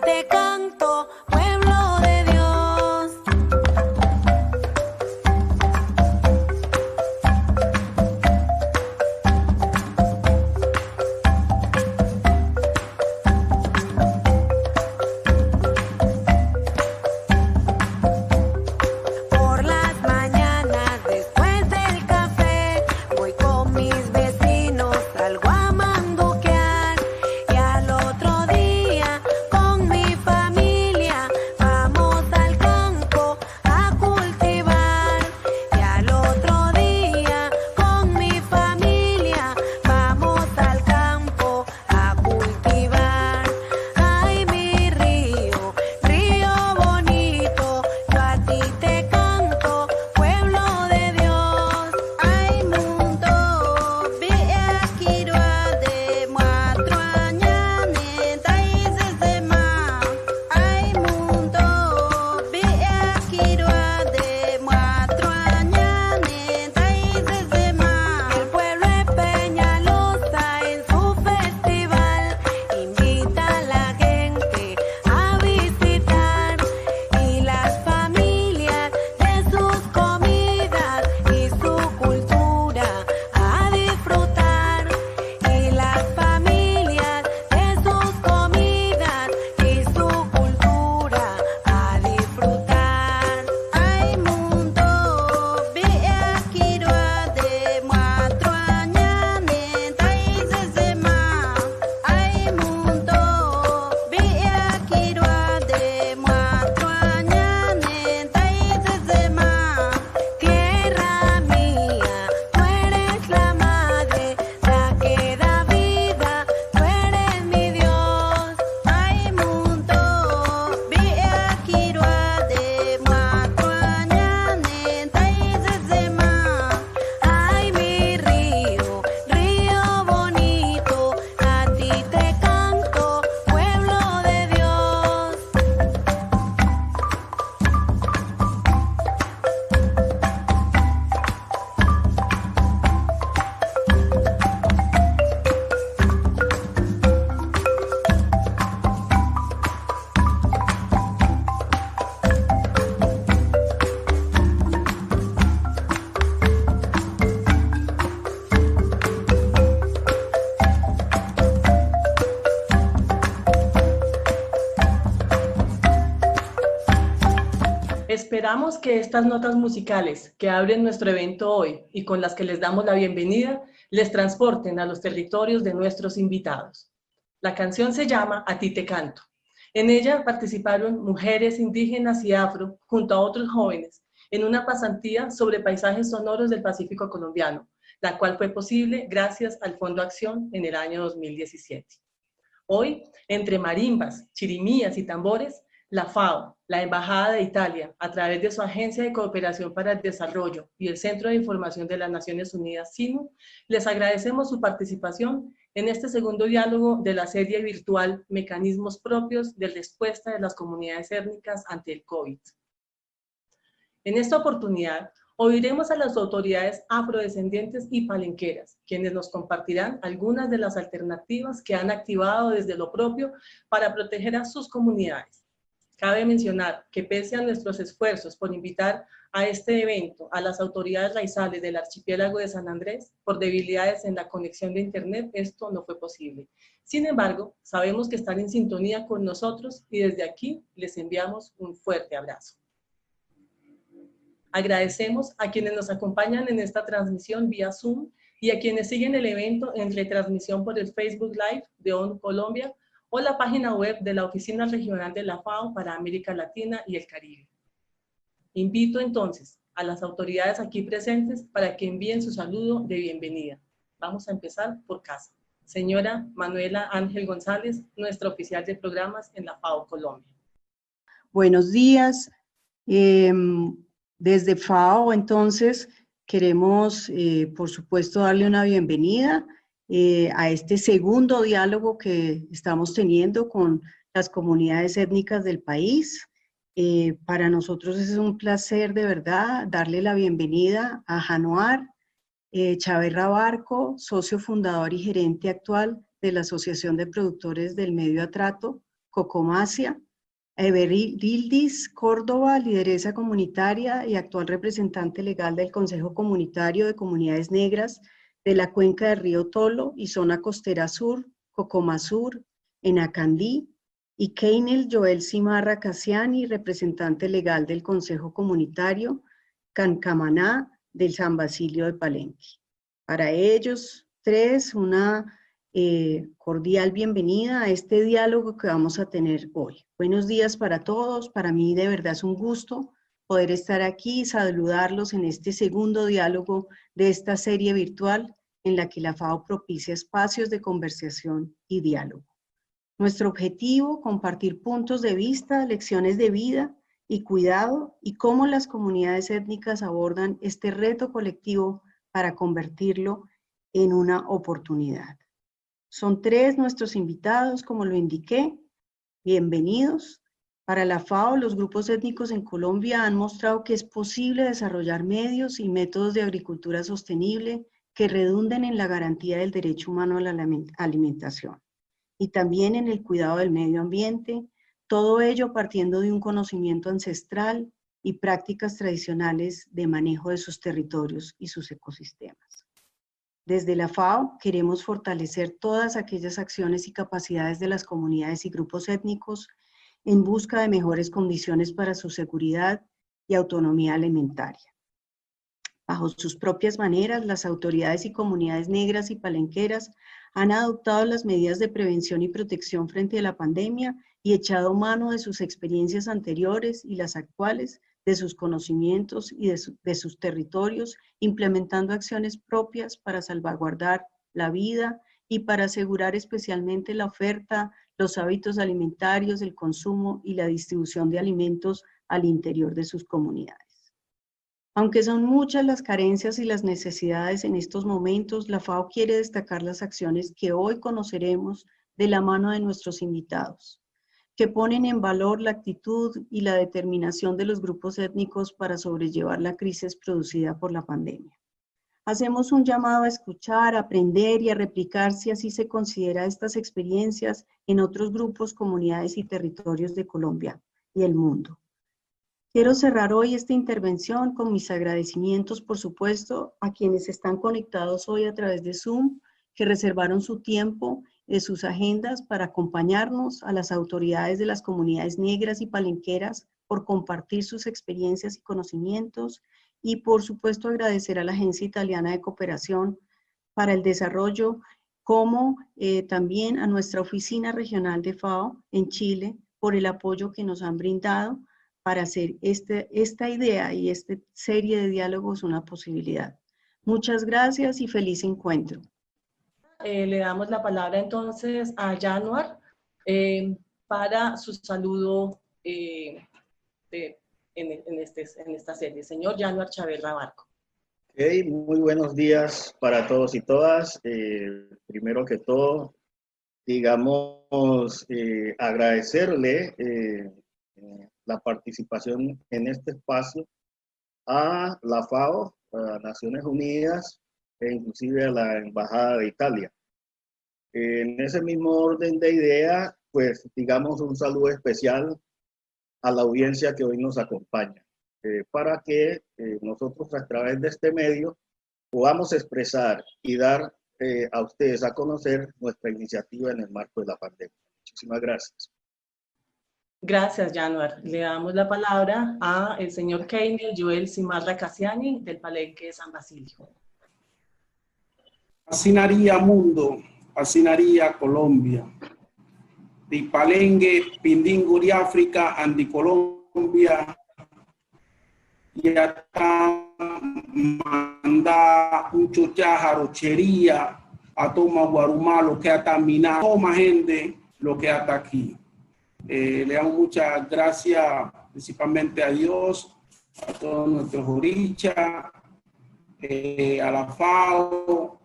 te canto, pueblo de Dios. Por las mañanas, después del café, voy con mis vecinos, salgo a manduquear. Y al otro día, con mi familia, vamos al campo a cultivar. Y al otro día, con mi familia, vamos al campo a cultivar. Ay, mi río, río bonito, yo a ti te canto, pueblo de Dios. Ay, mundo, vea kiruade, muatroañane, taizezema. Ay, mundo, vea kiruade, muatroañane, taizezema. El pueblo de Peñalosa en su festival invita a la gente a visitar y las familias de sus comidas y su cultura a disfrutar. Y las familias de sus comidas y su cultura a disfrutar. Ay, mundo, vea kiruade, muatroañane, taizezema. Ay, mundo, vea kiruade, muatroañane, taizezema. Tierra mía, tú eres la madre, la que da vida, tú eres mi Dios. Ay, mundo, vea kiruade, muatroañane, taizezema. Ay, mi río, río bonito, a ti te canto, pueblo de Dios. Esperamos que estas notas musicales que abren nuestro evento hoy y con las que les damos la bienvenida, les transporten a los territorios de nuestros invitados. La canción se llama A ti te canto. En ella participaron mujeres indígenas y afro junto a otros jóvenes en una pasantía sobre paisajes sonoros del Pacífico colombiano, la cual fue posible gracias al Fondo Acción en el año 2017. Hoy, entre marimbas, chirimías y tambores, la FAO, la Embajada de Italia, a través de su Agencia de Cooperación para el Desarrollo y el Centro de Información de las Naciones Unidas, SINU, les agradecemos su participación en este segundo diálogo de la serie virtual Mecanismos propios de respuesta de las comunidades étnicas ante el COVID. En esta oportunidad, oiremos a las autoridades afrodescendientes y palenqueras, quienes nos compartirán algunas de las alternativas que han activado desde lo propio para proteger a sus comunidades. Cabe mencionar que pese a nuestros esfuerzos por invitar a este evento a las autoridades raizales del archipiélago de San Andrés, por debilidades en la conexión de internet, esto no fue posible. Sin embargo, sabemos que están en sintonía con nosotros y desde aquí les enviamos un fuerte abrazo. Agradecemos a quienes nos acompañan en esta transmisión vía Zoom y a quienes siguen el evento en retransmisión por el Facebook Live de ONU Colombia o la página web de la Oficina Regional de la FAO para América Latina y el Caribe. Invito entonces a las autoridades aquí presentes para que envíen su saludo de bienvenida. Vamos a empezar por casa. Señora Manuela Ángel González, nuestra oficial de programas en la FAO Colombia. Buenos días. Desde FAO, entonces, queremos, por supuesto, darle una bienvenida a este segundo diálogo que estamos teniendo con las comunidades étnicas del país. Para nosotros es un placer, de verdad, darle la bienvenida a Januar Chaverra Barco, socio fundador y gerente actual de la Asociación de Productores del Medio Atrato, Cocomacia, Everildis Córdoba, lideresa comunitaria y actual representante legal del Consejo Comunitario de Comunidades Negras de la Cuenca del Río Tolo y Zona Costera Sur, Cocomasur, en Acandí, y Keinel Joel Simarra Casiani, representante legal del Consejo Comunitario Cancamaná del San Basilio de Palenque. Para ellos tres, una cordial bienvenida a este diálogo que vamos a tener hoy. Buenos días para todos. Para mí de verdad es un gusto poder estar aquí y saludarlos en este segundo diálogo de esta serie virtual en la que la FAO propicia espacios de conversación y diálogo. Nuestro objetivo, compartir puntos de vista, lecciones de vida y cuidado y cómo las comunidades étnicas abordan este reto colectivo para convertirlo en una oportunidad. Son tres nuestros invitados, como lo indiqué. Bienvenidos. Para la FAO, los grupos étnicos en Colombia han mostrado que es posible desarrollar medios y métodos de agricultura sostenible que redunden en la garantía del derecho humano a la alimentación y también en el cuidado del medio ambiente, todo ello partiendo de un conocimiento ancestral y prácticas tradicionales de manejo de sus territorios y sus ecosistemas. Desde la FAO queremos fortalecer todas aquellas acciones y capacidades de las comunidades y grupos étnicos en busca de mejores condiciones para su seguridad y autonomía alimentaria. Bajo sus propias maneras, las autoridades y comunidades negras y palenqueras han adoptado las medidas de prevención y protección frente a la pandemia y echado mano de sus experiencias anteriores y las actuales, de sus conocimientos y de sus territorios, implementando acciones propias para salvaguardar la vida y para asegurar especialmente la oferta, los hábitos alimentarios, el consumo y la distribución de alimentos al interior de sus comunidades. Aunque son muchas las carencias y las necesidades en estos momentos, la FAO quiere destacar las acciones que hoy conoceremos de la mano de nuestros invitados, que ponen en valor la actitud y la determinación de los grupos étnicos para sobrellevar la crisis producida por la pandemia. Hacemos un llamado a escuchar, a aprender y a replicar si así se considera estas experiencias en otros grupos, comunidades y territorios de Colombia y el mundo. Quiero cerrar hoy esta intervención con mis agradecimientos, por supuesto, a quienes están conectados hoy a través de Zoom, que reservaron su tiempo de sus agendas para acompañarnos, a las autoridades de las comunidades negras y palenqueras por compartir sus experiencias y conocimientos, y por supuesto agradecer a la Agencia Italiana de Cooperación para el Desarrollo, como también a nuestra oficina regional de FAO en Chile por el apoyo que nos han brindado para hacer esta idea y esta serie de diálogos una posibilidad. Muchas gracias y feliz encuentro. Le damos la palabra entonces a Januar para su saludo en esta serie. Señor Januar Chaverra Barco. Okay, muy buenos días para todos y todas. Primero que todo, digamos, agradecerle la participación en este espacio a la FAO, a Naciones Unidas e inclusive a la Embajada de Italia. En ese mismo orden de ideas, pues digamos un saludo especial a la audiencia que hoy nos acompaña, para que nosotros a través de este medio podamos expresar y dar a ustedes a conocer nuestra iniciativa en el marco de la pandemia. Muchísimas gracias. Gracias, Januar. Le damos la palabra a el señor Keinel Joel Simarra Casiani del Palenque de San Basilio. Asinaría mundo, asinaría Colombia. Di Palenque, Pindinguri, África, Andi Colombia. Y acá manda un chuchaja, rochería, a toma guarumá, lo que hasta minar, toma gente, lo que hasta aquí. Le damos muchas gracias principalmente a Dios, a todos nuestros orichas, a la FAO,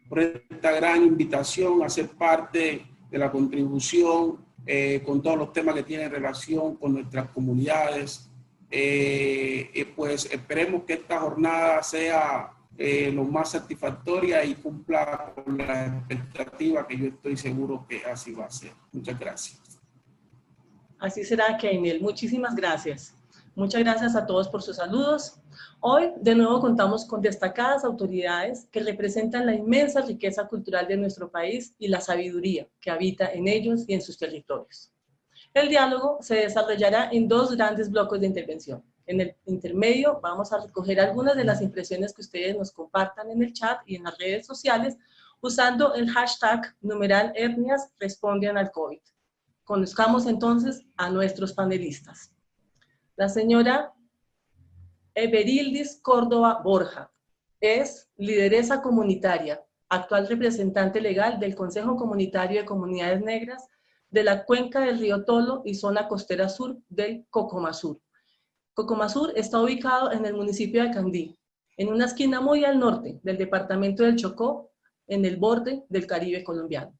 por esta gran invitación a ser parte de la contribución con todos los temas que tienen relación con nuestras comunidades. Pues esperemos que esta jornada sea lo más satisfactoria y cumpla con la expectativa que yo estoy seguro que así va a ser. Muchas gracias. Así será, Keinel. Muchísimas gracias. Muchas gracias a todos por sus saludos. Hoy, de nuevo, contamos con destacadas autoridades que representan la inmensa riqueza cultural de nuestro país y la sabiduría que habita en ellos y en sus territorios. El diálogo se desarrollará en dos grandes bloques de intervención. En el intermedio vamos a recoger algunas de las impresiones que ustedes nos compartan en el chat y en las redes sociales usando el hashtag #etnias responden al COVID. Conozcamos entonces a nuestros panelistas. La señora Everildis Córdoba Borja es lideresa comunitaria, actual representante legal del Consejo Comunitario de Comunidades Negras de la cuenca del río Tolo y zona costera sur del Cocomasur. Cocomasur está ubicado en el municipio de Candí, en una esquina muy al norte del departamento del Chocó, en el borde del Caribe colombiano.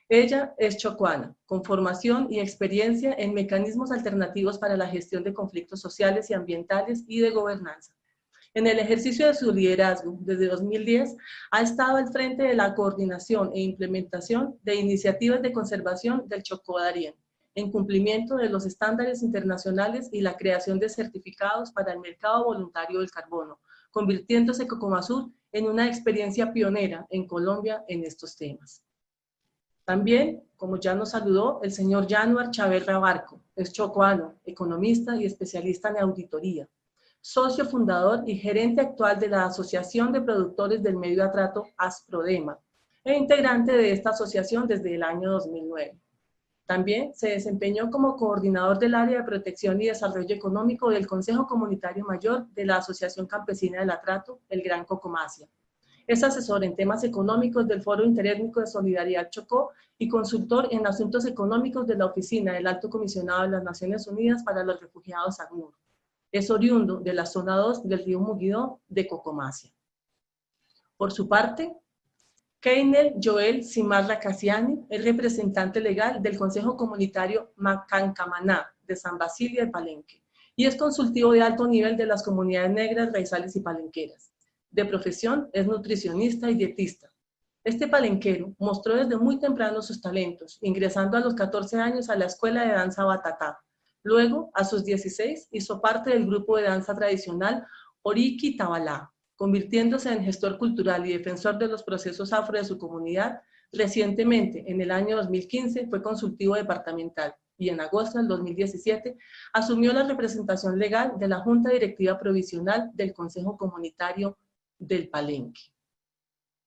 Ella es chocuana, con formación y experiencia en mecanismos alternativos para la gestión de conflictos sociales y ambientales y de gobernanza. En el ejercicio de su liderazgo, desde 2010, ha estado al frente de la coordinación e implementación de iniciativas de conservación del Chocó Darién, en cumplimiento de los estándares internacionales y la creación de certificados para el mercado voluntario del carbono, convirtiéndose Cocomasur en una experiencia pionera en Colombia en estos temas. También, como ya nos saludó, el señor Yanuar Chaverra Barco, es chocuano, economista y especialista en auditoría, socio fundador y gerente actual de la Asociación de Productores del Medio Atrato, ASPRODEMA, e integrante de esta asociación desde el año 2009. También se desempeñó como coordinador del área de protección y desarrollo económico del Consejo Comunitario Mayor de la Asociación Campesina del Atrato, el Gran Cocomasia. Es asesor en temas económicos del Foro Interétnico de Solidaridad Chocó y consultor en asuntos económicos de la Oficina del Alto Comisionado de las Naciones Unidas para los Refugiados ACNUR. Es oriundo de la zona 2 del río Mugidó de Cocomasia. Por su parte, Keinel Joel Simarra Cassiani es representante legal del Consejo Comunitario Macancamaná de San Basilio de Palenque y es consultivo de alto nivel de las comunidades negras, raizales y palenqueras. De profesión es nutricionista y dietista. Este palenquero mostró desde muy temprano sus talentos, ingresando a los 14 años a la Escuela de Danza Batatá. Luego, a sus 16, hizo parte del grupo de danza tradicional Oriki Tabalá, convirtiéndose en gestor cultural y defensor de los procesos afro de su comunidad. Recientemente, en el año 2015, fue consultivo departamental y en agosto del 2017 asumió la representación legal de la Junta Directiva Provisional del Consejo Comunitario del Palenque.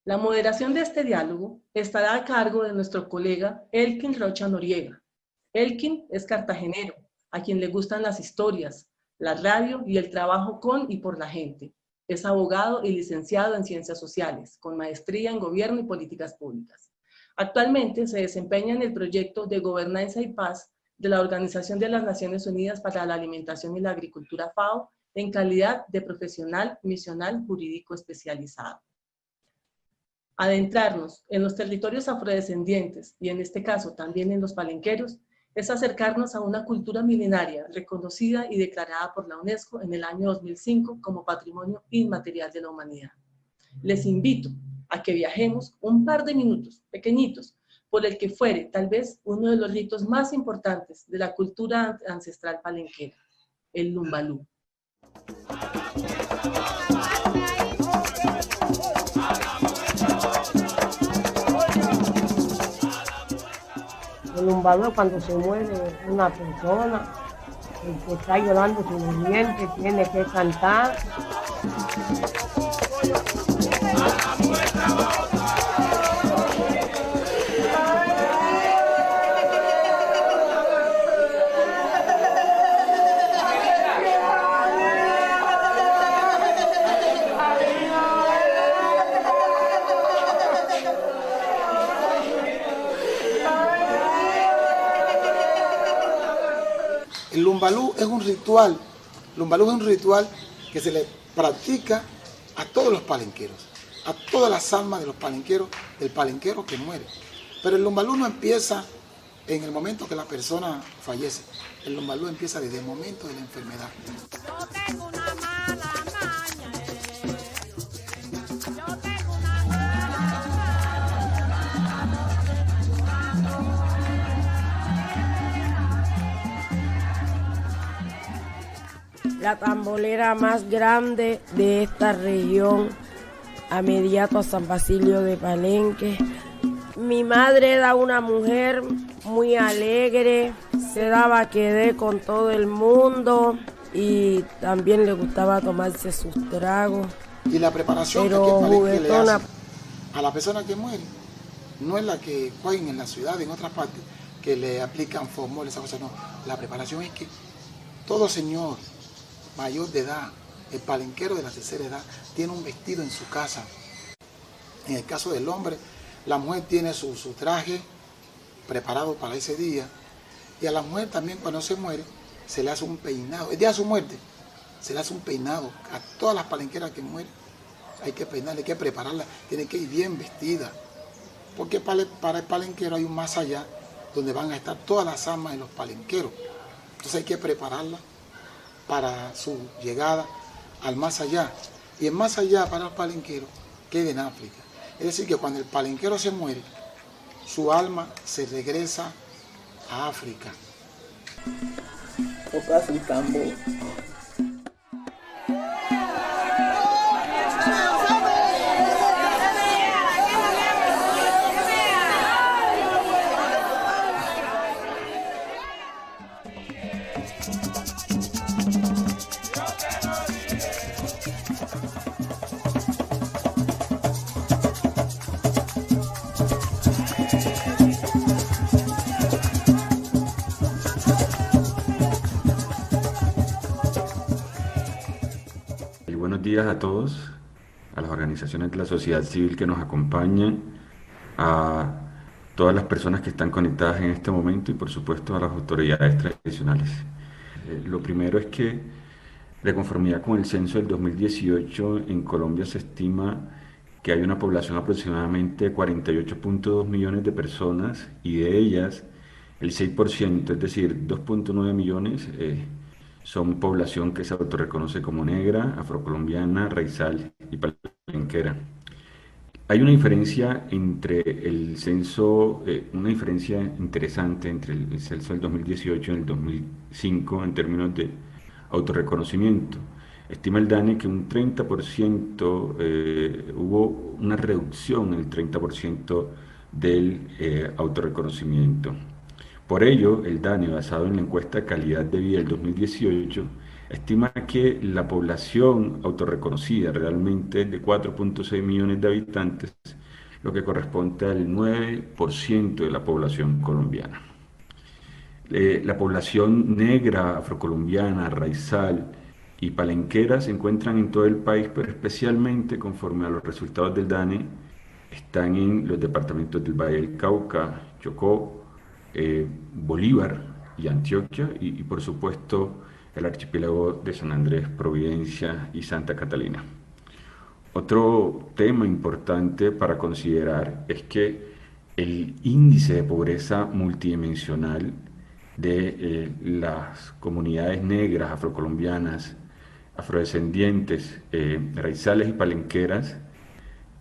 La moderación de este diálogo estará a cargo de nuestro colega Elkin Rocha Noriega. Elkin es cartagenero, a quien le gustan las historias, la radio y el trabajo con y por la gente. Es abogado y licenciado en Ciencias Sociales, con maestría en Gobierno y Políticas Públicas. Actualmente se desempeña en el proyecto de Gobernanza y Paz de la Organización de las Naciones Unidas para la Alimentación y la Agricultura, FAO, en calidad de profesional misional jurídico especializado. Adentrarnos en los territorios afrodescendientes, y en este caso también en los palenqueros, es acercarnos a una cultura milenaria reconocida y declarada por la UNESCO en el año 2005 como Patrimonio Inmaterial de la Humanidad. Les invito a que viajemos un par de minutos, pequeñitos, por el que fuere tal vez uno de los ritos más importantes de la cultura ancestral palenquera, el Lumbalú. El lumbalú es cuando se muere una persona, el que está llorando su muriente tiene que cantar. El lumbalú es un ritual. Lumbalú es un ritual que se le practica a todos los palenqueros, a todas las almas de los palenqueros, del palenquero que muere. Pero el lumbalú no empieza en el momento que la persona fallece. El lumbalú empieza desde el momento de la enfermedad. Yo tengo una mala maña, yo tengo una la tambolera más grande de esta región, inmediato a San Basilio de Palenque. Mi madre era una mujer muy alegre, se daba quedé con todo el mundo y también le gustaba tomarse sus tragos. Y la preparación pero que aquí en Palenque le juguetona. hacen a la persona que muere no es la que juegan en la ciudad, en otras partes, que le aplican formol, esa cosa, no. La preparación es que todo señor mayor de edad, el palenquero de la tercera edad, tiene un vestido en su casa. En el caso del hombre, la mujer tiene su traje preparado para ese día, y a la mujer también cuando se muere se le hace un peinado. El día de su muerte se le hace un peinado. A todas las palenqueras que mueren hay que peinarla, hay que prepararla, tiene que ir bien vestida, porque para el palenquero hay un más allá donde van a estar todas las almas de los palenqueros. Entonces hay que prepararla para su llegada al más allá. Y el más allá para el palenquero queda en África. Es decir, que cuando el palenquero se muere, su alma se regresa a África. Tocas el tambor. Buenos días a todos, a las organizaciones de la sociedad civil que nos acompañan, a todas las personas que están conectadas en este momento y por supuesto a las autoridades tradicionales. Lo primero es que, de conformidad con el censo del 2018, en Colombia se estima que hay una población aproximadamente de 48.2 millones de personas y de ellas el 6%, es decir, 2.9 millones, son población que se autorreconoce como negra, afrocolombiana, raizal y palenquera. Hay una diferencia entre el censo, una diferencia interesante entre el censo del 2018 y el 2005 en términos de autorreconocimiento. Estima el DANE que un 30%, hubo una reducción en el 30% del autorreconocimiento. Por ello, el DANE, basado en la encuesta Calidad de Vida del 2018, estima que la población autorreconocida realmente es de 4.6 millones de habitantes, lo que corresponde al 9% de la población colombiana. La población negra, afrocolombiana, raizal y palenquera se encuentran en todo el país, pero especialmente, conforme a los resultados del DANE, están en los departamentos del Valle del Cauca, Chocó, Bolívar y Antioquia y por supuesto el archipiélago de San Andrés, Providencia y Santa Catalina. Otro tema importante para considerar es que el índice de pobreza multidimensional de las comunidades negras, afrocolombianas, afrodescendientes, raizales y palenqueras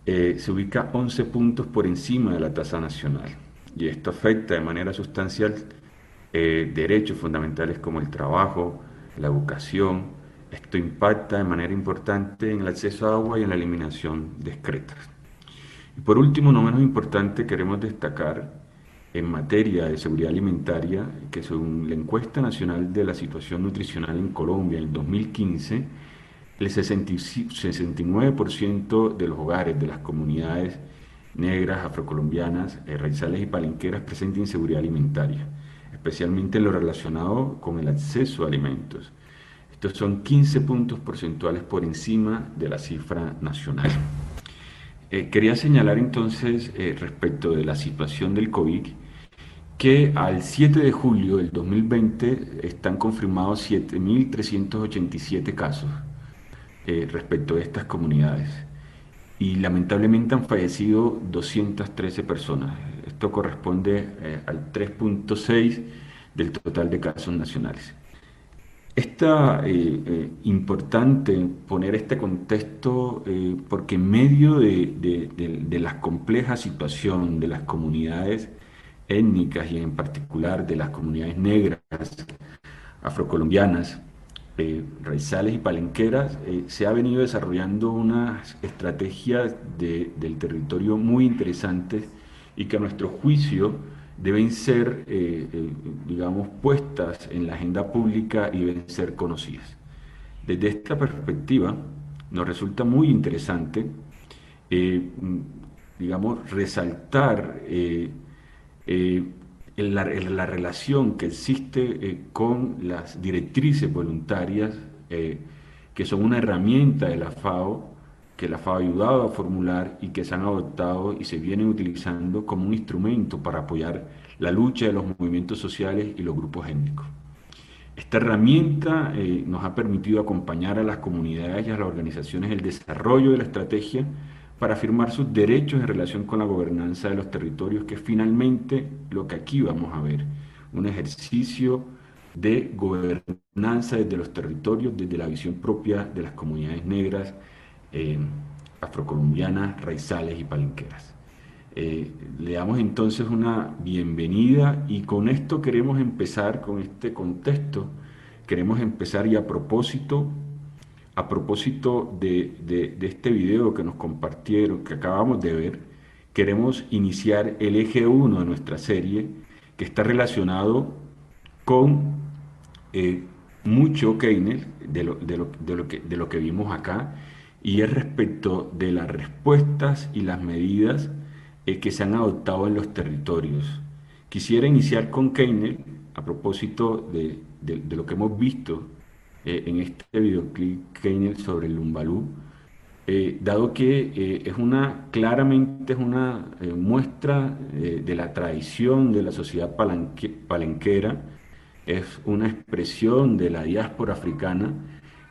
se ubica 11 puntos por encima de la tasa nacional. Y esto afecta de manera sustancial derechos fundamentales como el trabajo, la educación. Esto impacta de manera importante en el acceso a agua y en la eliminación de excretas. Y por último, no menos importante, queremos destacar en materia de seguridad alimentaria que según la encuesta nacional de la situación nutricional en Colombia en 2015, el 69% de los hogares de las comunidades negras, afrocolombianas, raizales y palenqueras presenta inseguridad alimentaria, especialmente en lo relacionado con el acceso a alimentos. Estos son 15 puntos porcentuales por encima de la cifra nacional. Quería señalar entonces, respecto de la situación del COVID, que al 7 de julio del 2020 están confirmados 7.387 casos respecto a estas comunidades. Y lamentablemente han fallecido 213 personas. Esto corresponde al 3.6 del total de casos nacionales. Es importante poner este contexto porque en medio de la compleja situación de las comunidades étnicas y en particular de las comunidades negras, afrocolombianas, raizales y palenqueras, se ha venido desarrollando unas estrategias del territorio muy interesantes y que a nuestro juicio deben ser, digamos, puestas en la agenda pública y deben ser conocidas. Desde esta perspectiva, nos resulta muy interesante, digamos, resaltar la relación que existe con las directrices voluntarias, que son una herramienta de la FAO, que la FAO ha ayudado a formular y que se han adoptado y se vienen utilizando como un instrumento para apoyar la lucha de los movimientos sociales y los grupos étnicos. Esta herramienta nos ha permitido acompañar a las comunidades y a las organizaciones en el desarrollo de la estrategia para afirmar sus derechos en relación con la gobernanza de los territorios, que es finalmente lo que aquí vamos a ver, un ejercicio de gobernanza desde los territorios, desde la visión propia de las comunidades negras, afrocolombianas, raizales y palenqueras. Le damos entonces una bienvenida y con esto queremos empezar, con este contexto, queremos empezar y a propósito de este video que nos compartieron, que acabamos de ver, queremos iniciar el eje 1 de nuestra serie, que está relacionado con mucho, Keiner, de lo que vimos acá, y es respecto de las respuestas y las medidas que se han adoptado en los territorios. Quisiera iniciar con Keiner, a propósito de lo que hemos visto en este videoclip, Keiner, sobre el Lumbalú, dado que claramente es una muestra de la tradición de la sociedad palenquera, es una expresión de la diáspora africana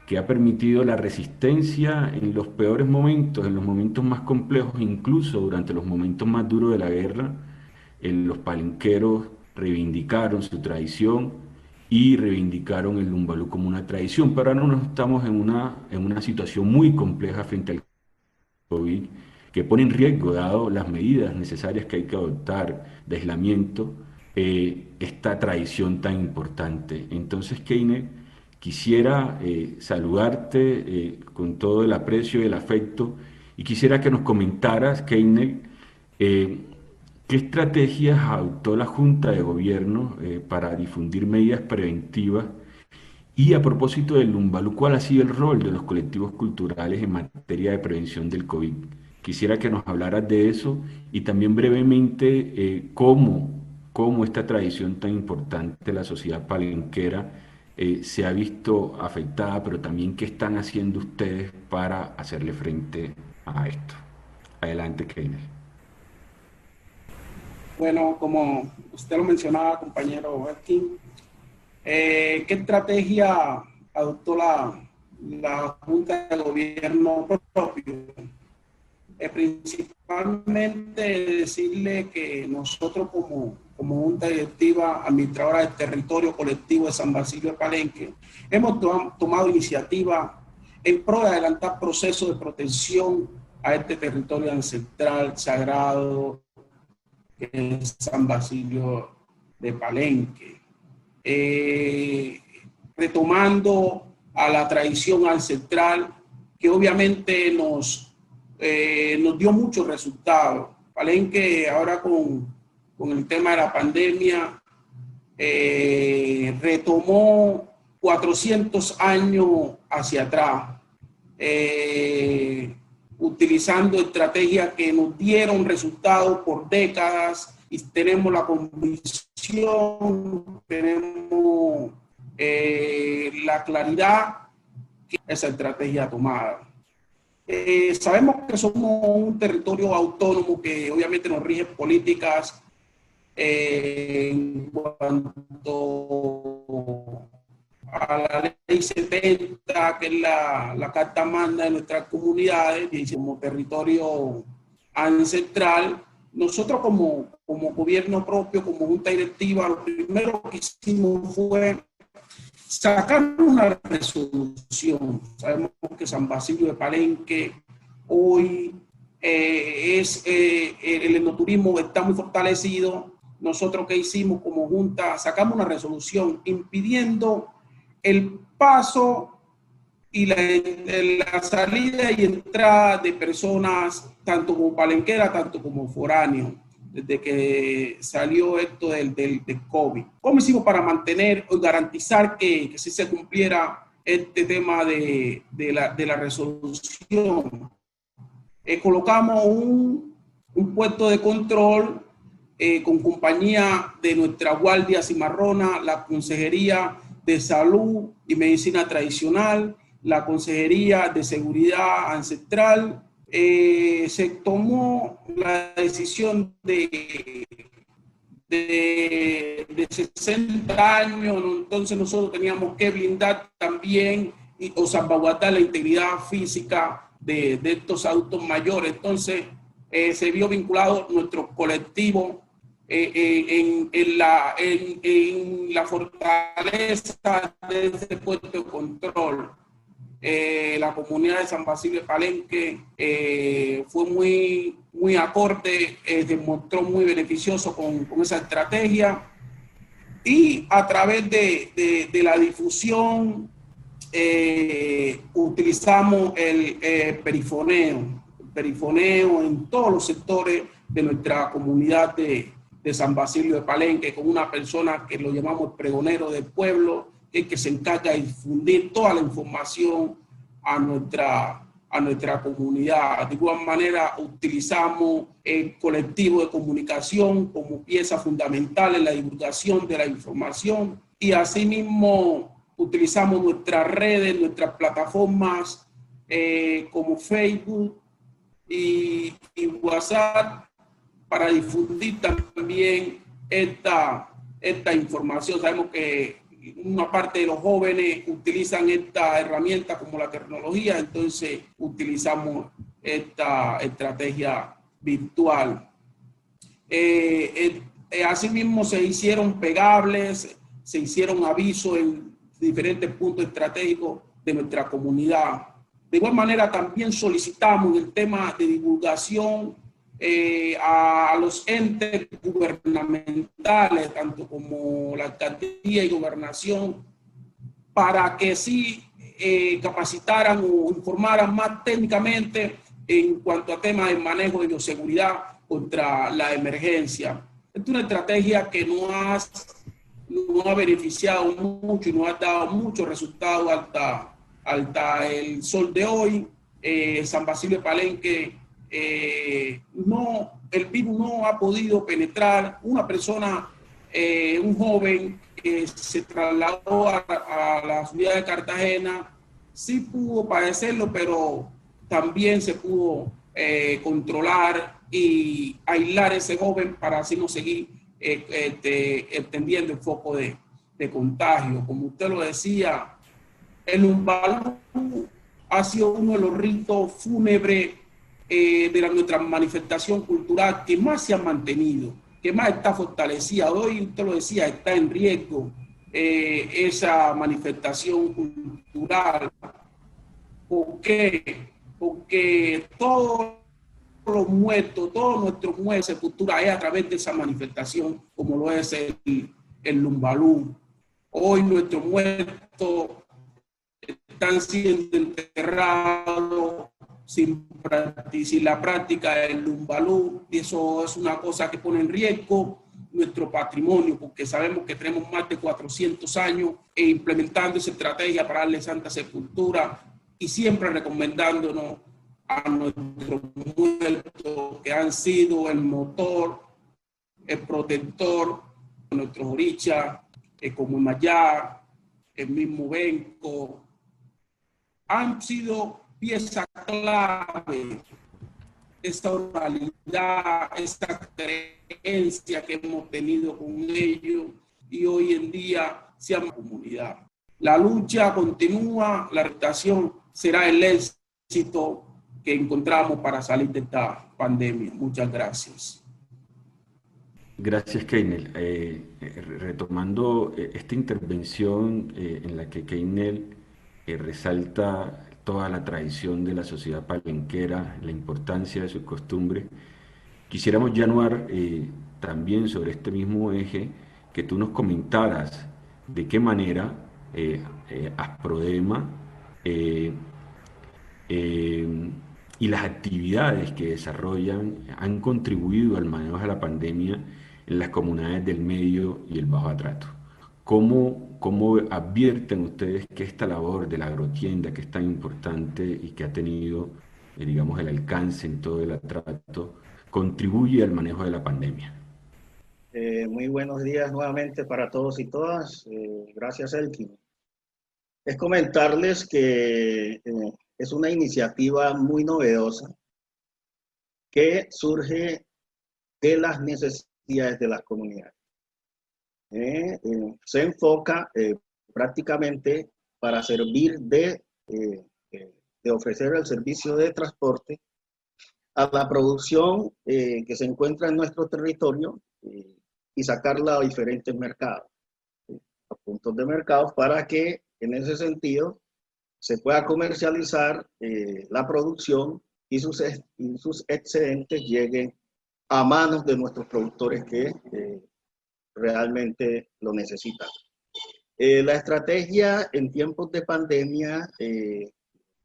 que ha permitido la resistencia en los peores momentos, en los momentos más complejos, incluso durante los momentos más duros de la guerra. Los palenqueros reivindicaron su tradición y reivindicaron el Lumbalú como una tradición, pero ahora nos estamos en una situación muy compleja frente al COVID, que pone en riesgo, dado las medidas necesarias que hay que adoptar de aislamiento, esta tradición tan importante. Entonces, Keiner, quisiera saludarte con todo el aprecio y el afecto, y quisiera que nos comentaras, Keiner, ¿qué estrategias adoptó la Junta de Gobierno para difundir medidas preventivas? Y a propósito del Lumbalú, ¿cuál ha sido el rol de los colectivos culturales en materia de prevención del COVID? Quisiera que nos hablaras de eso y también brevemente cómo esta tradición tan importante de la sociedad palenquera se ha visto afectada, pero también qué están haciendo ustedes para hacerle frente a esto. Adelante, Keiner. Bueno, como usted lo mencionaba, compañero Elkin, ¿qué estrategia adoptó la Junta de Gobierno propio? Principalmente decirle que nosotros como Junta Directiva Administradora del Territorio Colectivo de San Basilio de Palenque hemos tomado iniciativa en pro de adelantar procesos de protección a este territorio ancestral sagrado que es San Basilio de Palenque, retomando a la tradición ancestral que obviamente nos dio muchos resultados. Palenque ahora con el tema de la pandemia retomó 400 años hacia atrás, utilizando estrategias que nos dieron resultados por décadas, y tenemos la convicción, tenemos la claridad que esa estrategia tomada. Sabemos que somos un territorio autónomo que obviamente nos rige políticas en cuanto a la ley 70, que es la carta magna de nuestras comunidades, y como territorio ancestral. Nosotros como gobierno propio, como junta directiva, lo primero que hicimos fue sacar una resolución. Sabemos que San Basilio de Palenque hoy el enoturismo está muy fortalecido. Nosotros, ¿qué hicimos como junta? Sacamos una resolución impidiendo el paso y la salida y entrada de personas, tanto como palenqueras, tanto como foráneos, desde que salió esto del COVID. ¿Cómo hicimos para mantener o garantizar que sí se cumpliera este tema de la resolución? Colocamos un puesto de control con compañía de nuestra Guardia Cimarrona, la Consejería de Salud y Medicina Tradicional, la Consejería de Seguridad Ancestral. Se tomó la decisión de 60 años, entonces nosotros teníamos que blindar también o salvaguardar la integridad física de estos adultos mayores. Entonces se vio vinculado nuestro colectivo en la fortaleza de ese puesto de control. La comunidad de San Basilio de Palenque fue muy acorde, demostró muy beneficioso con esa estrategia, y a través de la difusión utilizamos el perifoneo en todos los sectores de nuestra comunidad de San Basilio de Palenque, con una persona que lo llamamos pregonero del pueblo, que se encarga de difundir toda la información a nuestra comunidad. De igual manera, utilizamos el colectivo de comunicación como pieza fundamental en la divulgación de la información, y asimismo utilizamos nuestras redes, nuestras plataformas como Facebook y WhatsApp para difundir también esta información. Sabemos que una parte de los jóvenes utilizan esta herramienta como la tecnología, entonces utilizamos esta estrategia virtual. Asimismo se hicieron pegables, se hicieron avisos en diferentes puntos estratégicos de nuestra comunidad. De igual manera también solicitamos el tema de divulgación a los entes gubernamentales, tanto como la alcaldía y gobernación, para que sí capacitaran o informaran más técnicamente en cuanto a temas de manejo de bioseguridad contra la emergencia. Es una estrategia que no ha beneficiado mucho y no ha dado muchos resultados hasta el sol de hoy. San Basilio de Palenque, el virus no ha podido penetrar. Una persona, un joven que se trasladó a la ciudad de Cartagena, sí pudo padecerlo, pero también se pudo controlar y aislar a ese joven para así no seguir extendiendo el foco de contagio. Como usted lo decía, el Lumbalú ha sido uno de los ritos fúnebres de nuestra manifestación cultural que más se ha mantenido, que más está fortalecida. Hoy, usted lo decía, está en riesgo esa manifestación cultural. ¿Por qué? Porque todos los muertos, todos nuestros muertos de sepultura es a través de esa manifestación, como lo es el Lumbalú. Hoy nuestros muertos están siendo enterrados sin la práctica del Lumbalú, y eso es una cosa que pone en riesgo nuestro patrimonio, porque sabemos que tenemos más de 400 años implementando esa estrategia para darle santa sepultura, y siempre recomendándonos a nuestros muertos que han sido el motor, el protector de nuestros orichas, como Mayá, el mismo Benco, han sido pieza clave, esta oralidad, esta creencia que hemos tenido con ellos, y hoy en día se llama comunidad. La lucha continúa, la restauración será el éxito que encontramos para salir de esta pandemia. Muchas gracias. Gracias, Keinel. Retomando esta intervención en la que Keinel resalta toda la tradición de la sociedad palenquera, la importancia de sus costumbres, quisiéramos, Januar, también sobre este mismo eje, que tú nos comentaras de qué manera Asprodema, eh, eh, y las actividades que desarrollan han contribuido al manejo de la pandemia en las comunidades del medio y el bajo atrato. ¿Cómo advierten ustedes que esta labor de la agrotienda, que es tan importante y que ha tenido, digamos, el alcance en todo el atrato, contribuye al manejo de la pandemia? Muy buenos días nuevamente para todos y todas. Gracias, Elkin. Es comentarles que es una iniciativa muy novedosa que surge de las necesidades de las comunidades. Se enfoca prácticamente para servir de ofrecer el servicio de transporte a la producción que se encuentra en nuestro territorio y sacarla a diferentes mercados, a puntos de mercados, para que en ese sentido se pueda comercializar la producción y sus excedentes lleguen a manos de nuestros productores que realmente lo necesitan. La estrategia en tiempos de pandemia,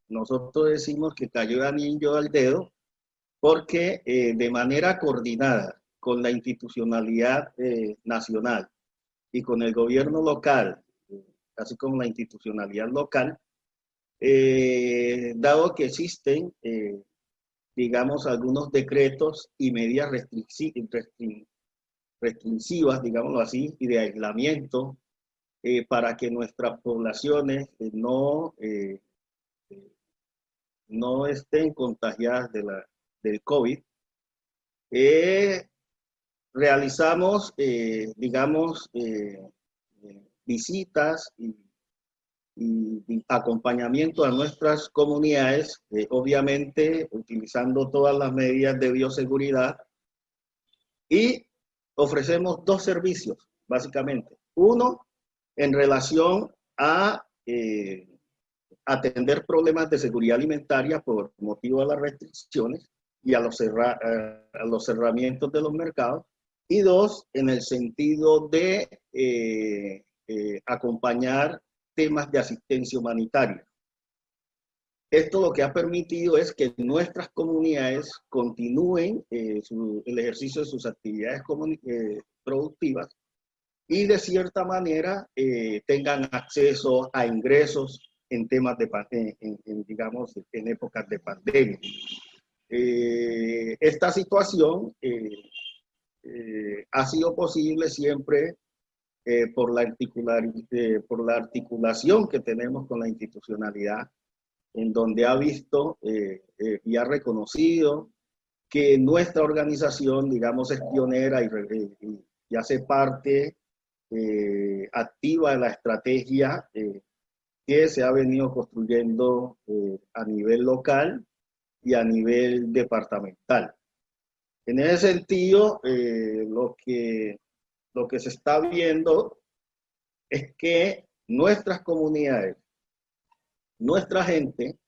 nosotros decimos que cayó de anillo al dedo, porque de manera coordinada con la institucionalidad nacional y con el gobierno local, así como la institucionalidad local, dado que existen, digamos, algunos decretos y medidas restrictivas, digámoslo así, y de aislamiento para que nuestras poblaciones no estén contagiadas del COVID. Realizamos, digamos, visitas y acompañamiento a nuestras comunidades, obviamente utilizando todas las medidas de bioseguridad, y ofrecemos dos servicios, básicamente. Uno, en relación a atender problemas de seguridad alimentaria por motivo de las restricciones y a los cerramientos de los mercados. Y dos, en el sentido de acompañar temas de asistencia humanitaria. Esto lo que ha permitido es que nuestras comunidades continúen el ejercicio de sus actividades productivas y de cierta manera tengan acceso a ingresos en temas digamos, en épocas de pandemia. Esta situación ha sido posible siempre por la articulación que tenemos con la institucionalidad, en donde ha visto y ha reconocido que nuestra organización, digamos, es pionera y hace parte activa de la estrategia que se ha venido construyendo a nivel local y a nivel departamental. En ese sentido, lo que se está viendo es que nuestras comunidades, nuestra gente,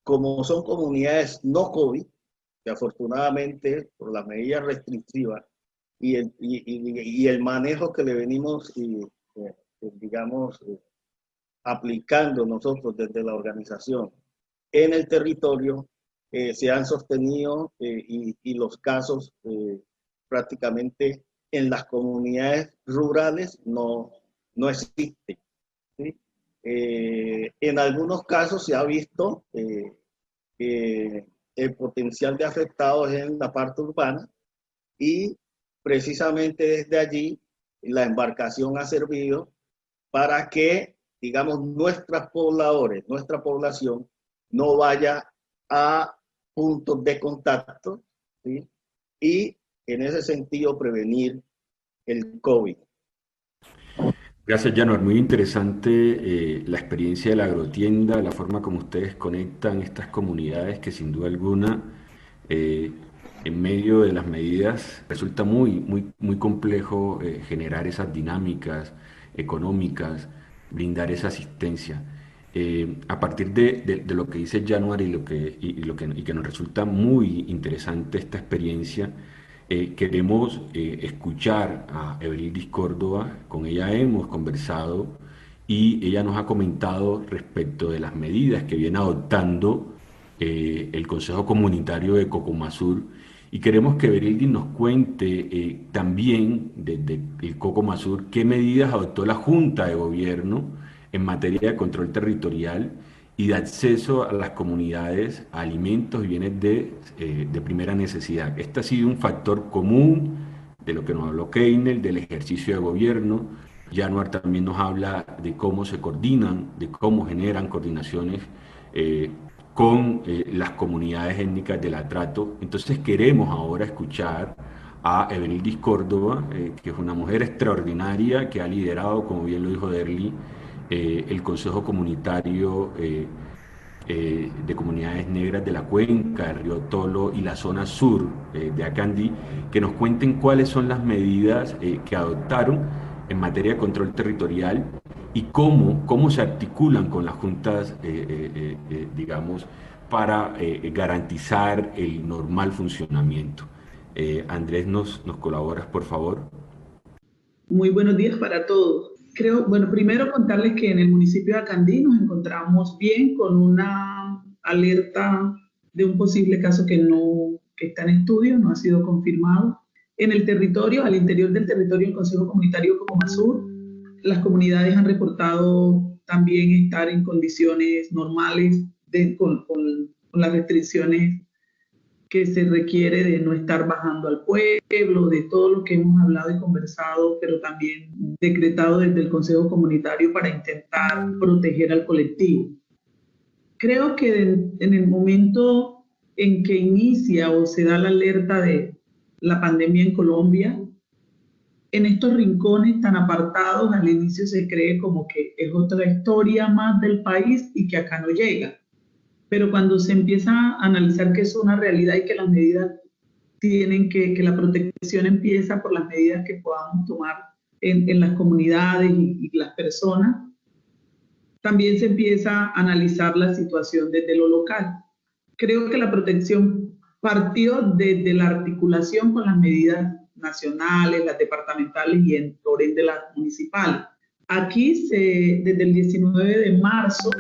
como son comunidades no COVID, que afortunadamente por las medidas restrictivas y el manejo que le venimos, digamos, aplicando nosotros desde la organización en el territorio, se han sostenido y los casos prácticamente en las comunidades rurales no existen, ¿sí? En algunos casos se ha visto que el potencial de afectados es en la parte urbana y precisamente desde allí la embarcación ha servido para que, digamos, nuestros pobladores, nuestra población no vaya a puntos de contacto, ¿sí? Y en ese sentido prevenir el COVID. Gracias, Januar. Muy interesante la experiencia de la agrotienda, la forma como ustedes conectan estas comunidades que sin duda alguna, en medio de las medidas, resulta muy complejo generar esas dinámicas económicas, brindar esa asistencia. A partir de lo que dice Januar y que nos resulta muy interesante esta experiencia, Queremos escuchar a Everildis Córdoba, con ella hemos conversado y ella nos ha comentado respecto de las medidas que viene adoptando el Consejo Comunitario de Cocomasur, y queremos que Everildis nos cuente también desde el Cocomasur qué medidas adoptó la Junta de Gobierno en materia de control territorial y de acceso a las comunidades a alimentos y bienes de primera necesidad. Este ha sido un factor común de lo que nos habló Keiner, del ejercicio de gobierno. Januar también nos habla de cómo se coordinan, de cómo generan coordinaciones con las comunidades étnicas del Atrato. Entonces queremos ahora escuchar a Everildis Córdoba, que es una mujer extraordinaria que ha liderado, como bien lo dijo Derly, el Consejo Comunitario de Comunidades Negras de la Cuenca, el Río Tolo y la zona sur de Acandí, que nos cuenten cuáles son las medidas que adoptaron en materia de control territorial y cómo se articulan con las juntas, digamos, para garantizar el normal funcionamiento. Andrés, ¿nos colaboras, por favor? Muy buenos días para todos. Bueno, primero contarles que en el municipio de Acandí nos encontramos bien con una alerta de un posible caso que está en estudio, no ha sido confirmado. En el territorio, al interior del territorio del Consejo Comunitario Cocomasur, las comunidades han reportado también estar en condiciones normales con las restricciones que se requiere de no estar bajando al pueblo, de todo lo que hemos hablado y conversado, pero también decretado desde el Consejo Comunitario para intentar proteger al colectivo. Creo que en el momento en que inicia o se da la alerta de la pandemia en Colombia, en estos rincones tan apartados, al inicio se cree como que es otra historia más del país y que acá no llega. Pero cuando se empieza a analizar que es una realidad y que las medidas que la protección empieza por las medidas que podamos tomar en las comunidades y las personas, también se empieza a analizar la situación desde lo local. Creo que la protección partió desde la articulación con las medidas nacionales, las departamentales y por ende las municipales. Aquí, desde el 19 de marzo,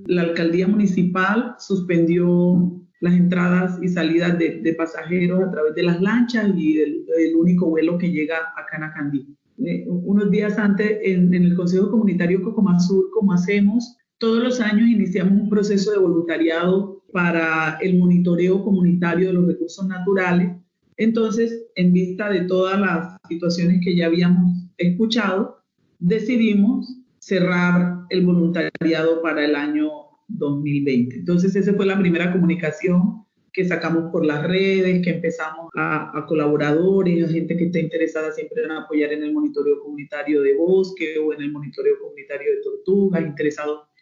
la alcaldía municipal suspendió las entradas y salidas de pasajeros a través de las lanchas y el único vuelo que llega acá en Acandí. Unos días antes, en el Consejo Comunitario Cocomasur, como hacemos, todos los años iniciamos un proceso de voluntariado para el monitoreo comunitario de los recursos naturales. Entonces, en vista de todas las situaciones que ya habíamos escuchado, decidimos cerrar el voluntariado para el año 2020. Entonces, esa fue la primera comunicación que sacamos por las redes, que empezamos a colaboradores, a gente que está interesada siempre en apoyar en el monitoreo comunitario de bosque o en el monitoreo comunitario de tortugas,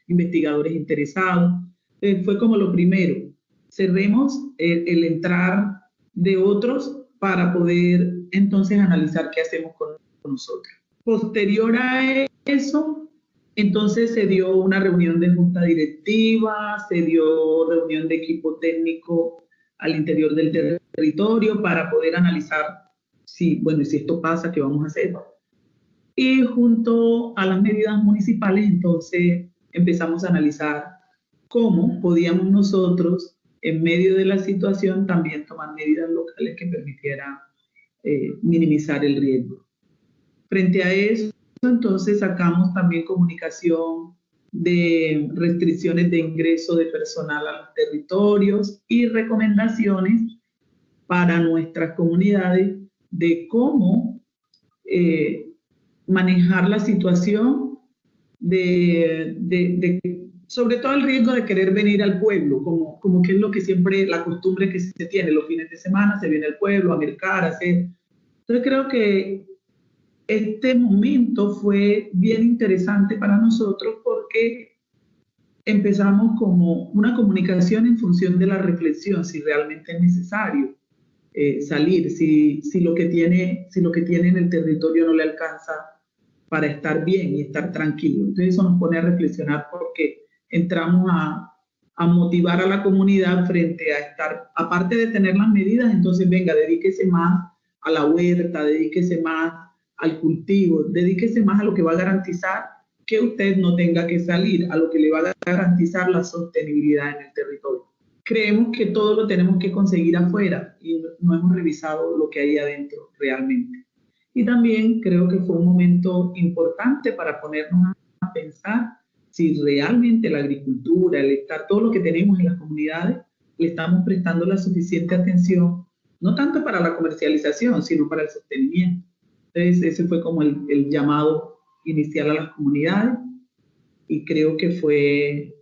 investigadores interesados. Fue como lo primero. Cerremos el entrar de otros para poder entonces analizar qué hacemos con nosotros. Posterior a eso, entonces se dio una reunión de junta directiva, se dio reunión de equipo técnico al interior del territorio para poder analizar si esto pasa, ¿qué vamos a hacer? Y junto a las medidas municipales, entonces empezamos a analizar cómo podíamos nosotros, en medio de la situación, también tomar medidas locales que permitieran minimizar el riesgo. Frente a eso, entonces sacamos también comunicación de restricciones de ingreso de personal a los territorios y recomendaciones para nuestras comunidades de cómo manejar la situación sobre todo el riesgo de querer venir al pueblo, como que es lo que siempre, la costumbre que se tiene, los fines de semana se viene al pueblo a mercar, a hacer. Entonces creo que este momento fue bien interesante para nosotros porque empezamos como una comunicación en función de la reflexión, si realmente es necesario salir, si lo que tiene en el territorio no le alcanza para estar bien y estar tranquilo. Entonces eso nos pone a reflexionar porque entramos a motivar a la comunidad frente a estar, aparte de tener las medidas, entonces venga, dedíquese más a la huerta, dedíquese más al cultivo, dedíquese más a lo que va a garantizar que usted no tenga que salir, a lo que le va a garantizar la sostenibilidad en el territorio. Creemos que todo lo tenemos que conseguir afuera y no hemos revisado lo que hay adentro realmente. Y también creo que fue un momento importante para ponernos a pensar si realmente la agricultura, el estar, todo lo que tenemos en las comunidades, le estamos prestando la suficiente atención, no tanto para la comercialización, sino para el sostenimiento. Entonces, ese fue como el llamado inicial a las comunidades y creo que fue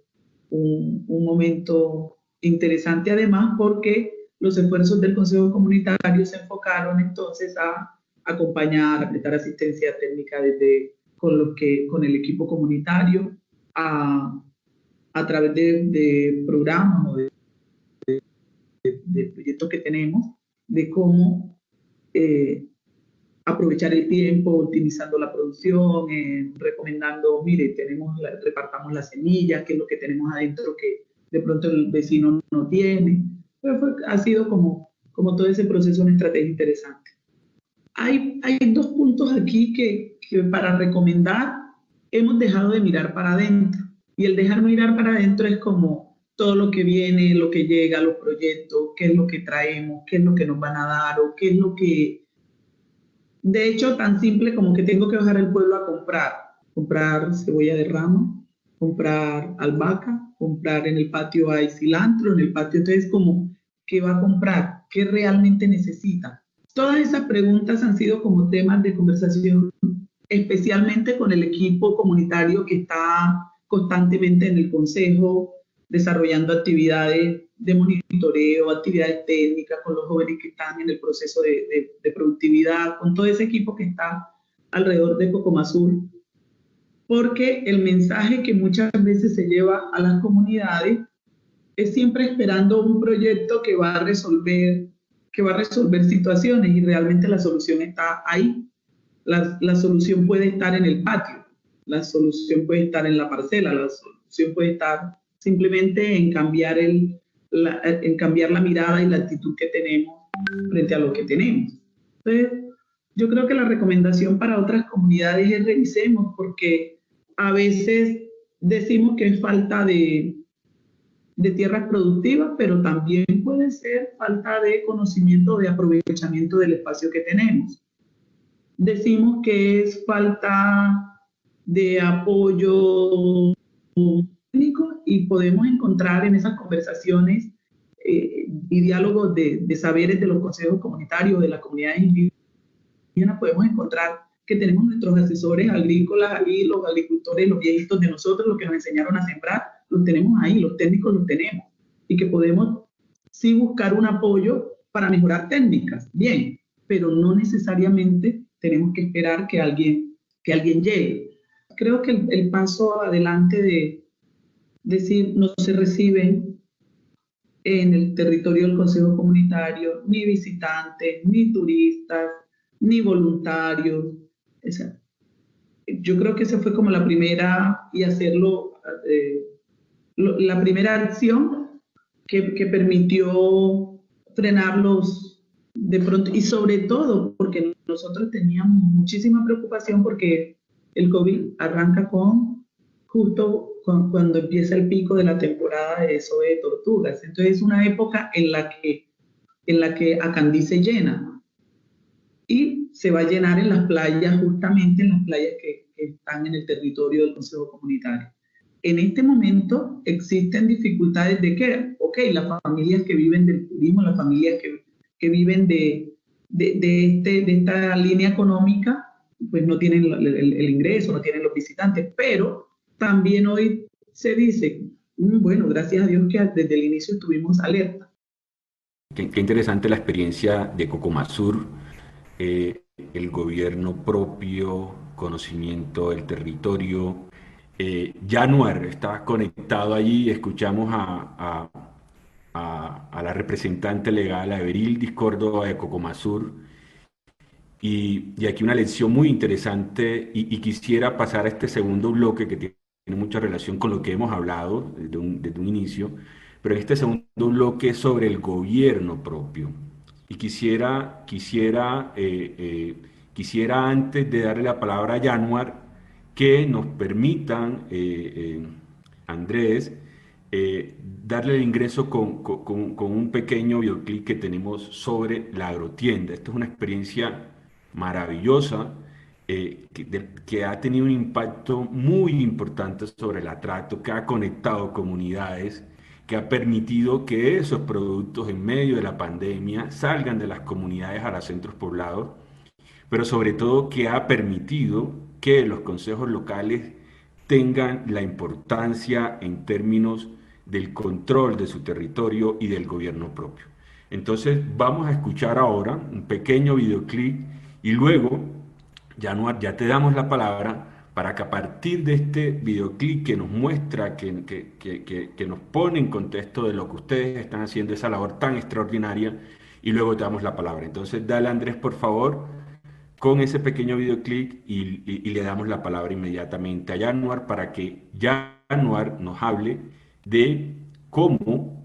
un momento interesante además porque los esfuerzos del Consejo Comunitario se enfocaron entonces a acompañar, a prestar asistencia técnica con el equipo comunitario a través de programas o de proyectos que tenemos, de cómo aprovechar el tiempo, optimizando la producción, recomendando, mire, repartamos las semillas, qué es lo que tenemos adentro que de pronto el vecino no tiene. Pero ha sido como todo ese proceso una estrategia interesante. Hay dos puntos aquí que para recomendar hemos dejado de mirar para adentro. Y el dejar mirar para adentro es como todo lo que viene, lo que llega, los proyectos, qué es lo que traemos, qué es lo que nos van a dar o qué es lo que... De hecho, tan simple como que tengo que bajar al pueblo a comprar cebolla de rama, comprar albahaca, comprar en el patio hay cilantro, en el patio entonces como, ¿qué va a comprar? ¿Qué realmente necesita? Todas esas preguntas han sido como temas de conversación, especialmente con el equipo comunitario que está constantemente en el consejo, desarrollando actividades de monitoreo, actividades técnicas con los jóvenes que están en el proceso de productividad, con todo ese equipo que está alrededor de Cocomasur, porque el mensaje que muchas veces se lleva a las comunidades es siempre esperando un proyecto que va a resolver situaciones y realmente la solución está ahí. La solución puede estar en el patio, la solución puede estar en la parcela, la solución puede estar simplemente en cambiar la mirada y la actitud que tenemos frente a lo que tenemos. Entonces, yo creo que la recomendación para otras comunidades es revisemos, porque a veces decimos que es falta de tierras productivas, pero también puede ser falta de conocimiento, de aprovechamiento del espacio que tenemos. Decimos que es falta de apoyo técnico y podemos encontrar en esas conversaciones y diálogos de saberes de los consejos comunitarios, de las comunidades indígenas, podemos encontrar que tenemos nuestros asesores agrícolas ahí, los agricultores, los viejitos de nosotros, los que nos enseñaron a sembrar, los tenemos ahí, los técnicos los tenemos, y que podemos sí buscar un apoyo para mejorar técnicas, bien, pero no necesariamente tenemos que esperar que alguien llegue. Creo que el paso adelante de decir no se reciben en el territorio del Consejo Comunitario ni visitantes, ni turistas, ni voluntarios. O sea, yo creo que esa fue como la primera, y hacerlo, la primera acción que permitió frenarlos de pronto, y sobre todo porque nosotros teníamos muchísima preocupación porque el COVID arranca justo cuando empieza el pico de la temporada de eso de tortugas. Entonces es una época en la que Acandí se llena y se va a llenar en las playas, justamente en las playas que están en el territorio del Consejo Comunitario. En este momento existen dificultades de que, las familias que viven del turismo, las familias que viven de esta línea económica, pues no tienen el ingreso, no tienen los visitantes, pero también hoy se dice, bueno, gracias a Dios que desde el inicio estuvimos alerta. Qué interesante la experiencia de Cocomasur, el gobierno propio, conocimiento del territorio. Januar está conectado allí, escuchamos a la representante legal, a Everildis Córdoba de Cocomasur, y aquí una lección muy interesante, y quisiera pasar a este segundo bloque que tiene mucha relación con lo que hemos hablado desde un inicio, pero en este segundo bloque sobre el gobierno propio. Y quisiera antes de darle la palabra a Yanuar, que nos permitan, Andrés, darle el ingreso con un pequeño videoclip que tenemos sobre la agrotienda. Esto es una experiencia maravillosa que ha tenido un impacto muy importante sobre el atrato, que ha conectado comunidades, que ha permitido que esos productos en medio de la pandemia salgan de las comunidades a los centros poblados, pero sobre todo que ha permitido que los consejos locales tengan la importancia en términos del control de su territorio y del gobierno propio. Entonces vamos a escuchar ahora un pequeño videoclip y luego, Yanuar, ya te damos la palabra para que a partir de este videoclip que nos muestra, que nos pone en contexto de lo que ustedes están haciendo, esa labor tan extraordinaria, y luego te damos la palabra. Entonces dale, Andrés, por favor, con ese pequeño videoclip y le damos la palabra inmediatamente a Yanuar para que Yanuar nos hable de cómo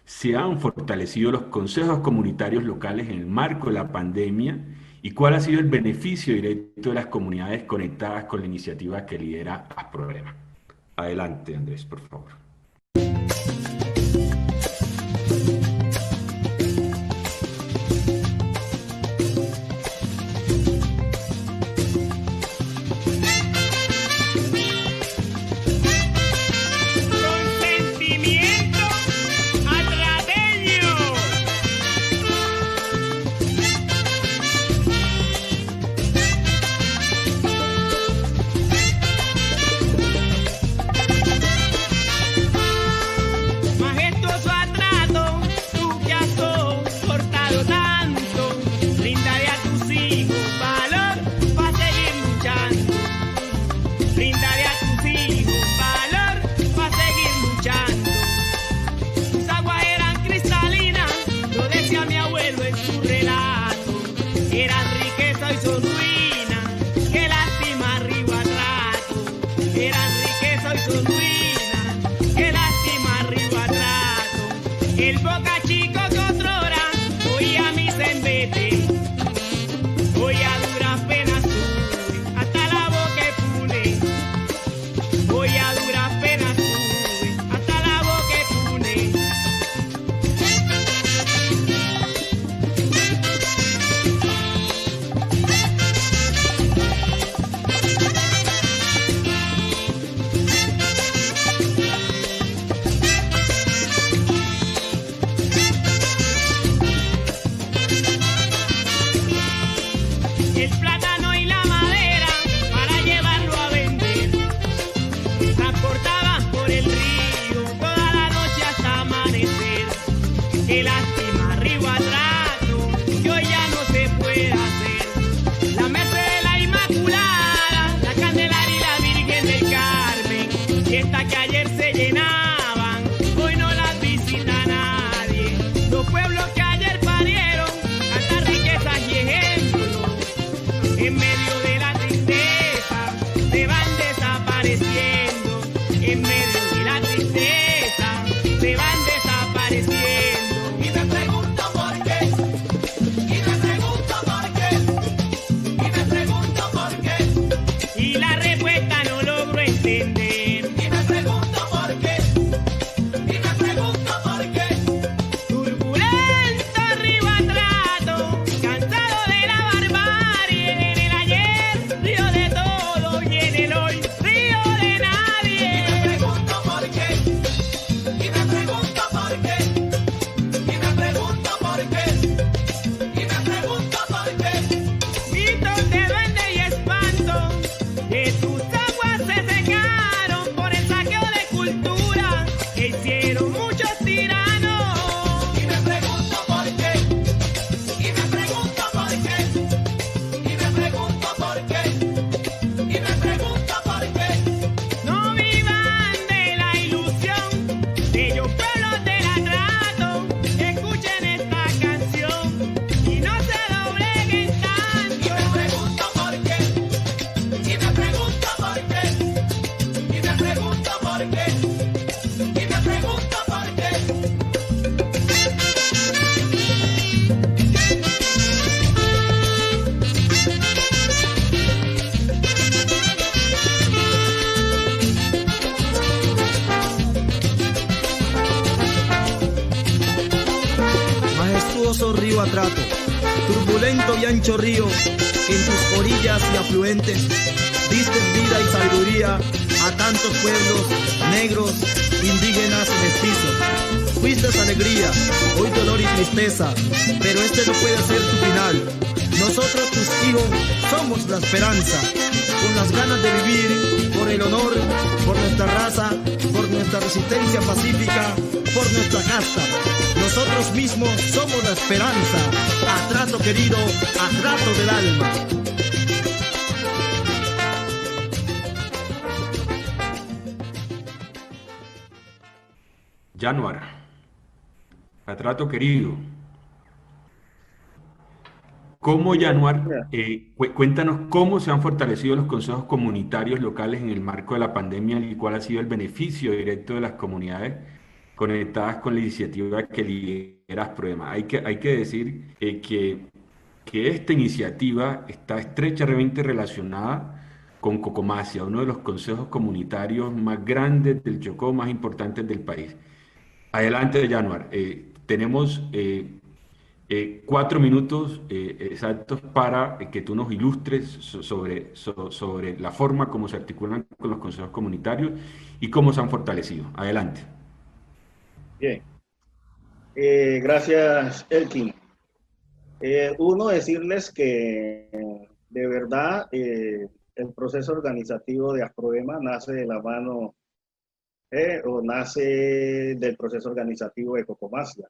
se han fortalecido los consejos comunitarios locales en el marco de la pandemia y cuál ha sido el beneficio directo de las comunidades conectadas con la iniciativa que lidera ASPRODEMA. Adelante, Andrés, por favor. Atrato, turbulento y ancho río que en tus orillas y afluentes diste vida y sabiduría a tantos pueblos negros, indígenas y mestizos. Fuiste alegría, hoy dolor y tristeza, pero este no puede ser tu final. Nosotros tus hijos somos la esperanza, con las ganas de vivir, por el honor, por nuestra raza, por nuestra resistencia pacífica, por nuestra casta. Nosotros mismos somos la esperanza, Atrato querido, Atrato del alma. Yanuar, Atrato querido. ¿Cómo, Yanuar? Cuéntanos cómo se han fortalecido los consejos comunitarios locales en el marco de la pandemia y cuál ha sido el beneficio directo de las comunidades conectadas con la iniciativa que lideras Proema. Hay que decir que esta iniciativa está estrechamente relacionada con Cocomasia, uno de los consejos comunitarios más grandes del Chocó, más importantes del país. Adelante, Yanuar. Tenemos 4 minutos exactos para que tú nos ilustres sobre la forma como se articulan con los consejos comunitarios y cómo se han fortalecido. Adelante. Bien. Gracias, Elkin. Uno, decirles que de verdad el proceso organizativo de Asproema nace de la mano o nace del proceso organizativo de Cocomasia.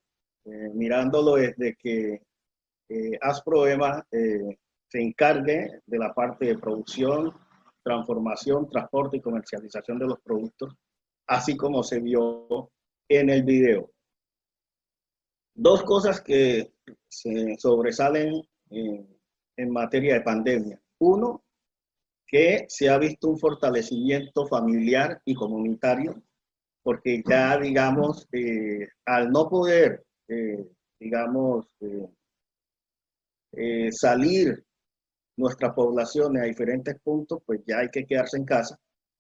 Mirándolo desde que Asproema se encargue de la parte de producción, transformación, transporte y comercialización de los productos, así como se vio en el video. Dos cosas que se sobresalen en materia de pandemia. Uno, que se ha visto un fortalecimiento familiar y comunitario, porque ya, digamos, al no poder, salir nuestra población a diferentes puntos, pues ya hay que quedarse en casa.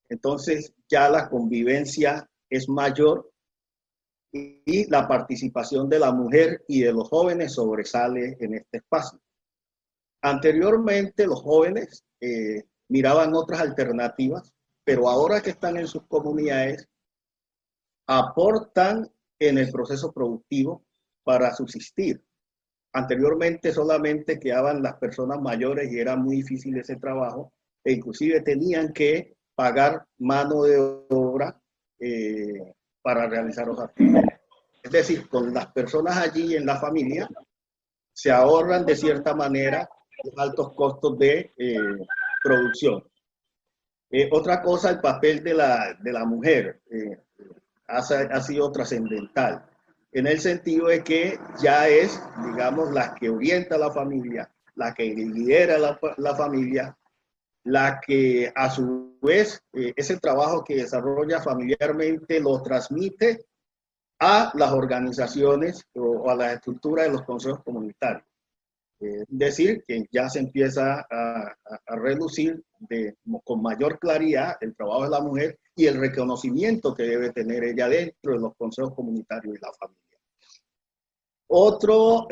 Entonces ya la convivencia es mayor y la participación de la mujer y de los jóvenes sobresale en este espacio. Anteriormente los jóvenes miraban otras alternativas, pero ahora que están en sus comunidades, aportan en el proceso productivo para subsistir. Anteriormente solamente quedaban las personas mayores y era muy difícil ese trabajo, e inclusive tenían que pagar mano de obra para realizar los actividades. Es decir, con las personas allí en la familia se ahorran de cierta manera los altos costos de producción. Otra cosa, el papel de la mujer ha sido trascendental, en el sentido de que ya es, digamos, la que orienta a la familia, la que lidera la familia, la que a su vez ese trabajo que desarrolla familiarmente lo transmite a las organizaciones o a las estructuras de los consejos comunitarios. Es decir, que ya se empieza a reducir con mayor claridad el trabajo de la mujer y el reconocimiento que debe tener ella dentro de los consejos comunitarios y la familia. Otro,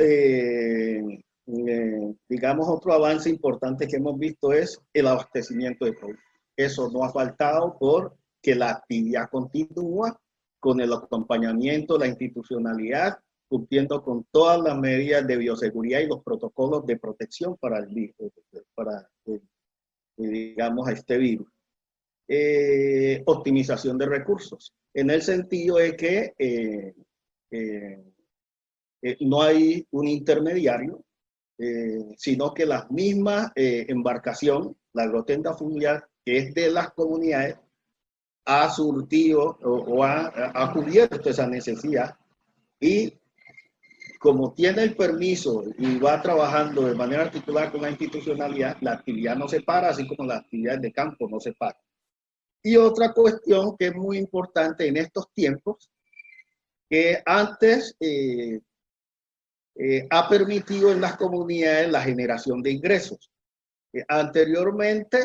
digamos, otro avance importante que hemos visto es el abastecimiento de productos. Eso no ha faltado porque la actividad continúa con el acompañamiento, la institucionalidad, cumpliendo con todas las medidas de bioseguridad y los protocolos de protección para digamos, a este virus. Optimización de recursos, en el sentido de que no hay un intermediario, sino que la misma embarcación, la agrotenda fluvial, que es de las comunidades, ha surtido o ha cubierto esa necesidad, y como tiene el permiso y va trabajando de manera articulada con la institucionalidad, la actividad no se para, así como las actividades de campo no se paran. Y otra cuestión que es muy importante en estos tiempos, que antes ha permitido en las comunidades la generación de ingresos. Anteriormente,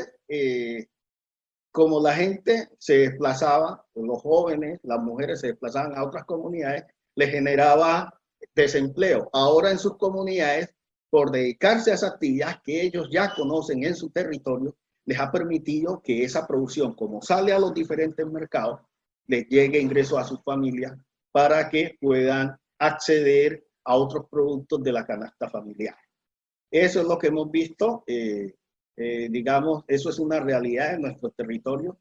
como la gente se desplazaba, los jóvenes, las mujeres se desplazaban a otras comunidades, le generaba desempleo ahora en sus comunidades por dedicarse a esas actividades que ellos ya conocen en su territorio, les ha permitido que esa producción, como sale a los diferentes mercados, les llegue ingresos a sus familias para que puedan acceder a otros productos de la canasta familiar. Eso es lo que hemos visto, digamos, eso es una realidad en nuestro territorio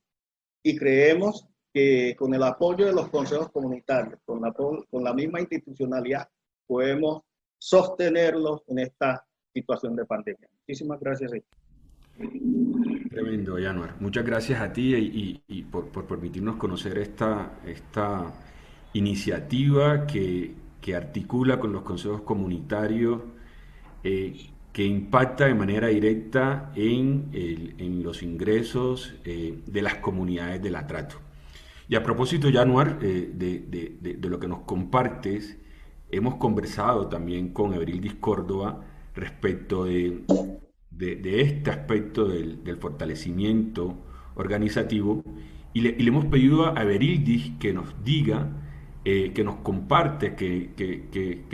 y creemos que con el apoyo de los consejos comunitarios, con la misma institucionalidad, podemos sostenerlos en esta situación de pandemia. Muchísimas gracias. Tremendo, Yanuar. Muchas gracias a ti y por permitirnos conocer esta iniciativa que articula con los consejos comunitarios, que impacta de manera directa en los ingresos de las comunidades del Atrato. Y a propósito, Yanuar, de lo que nos compartes, hemos conversado también con Everildis Córdoba respecto de este aspecto del fortalecimiento organizativo y le hemos pedido a Everildis que nos diga, que nos comparte, que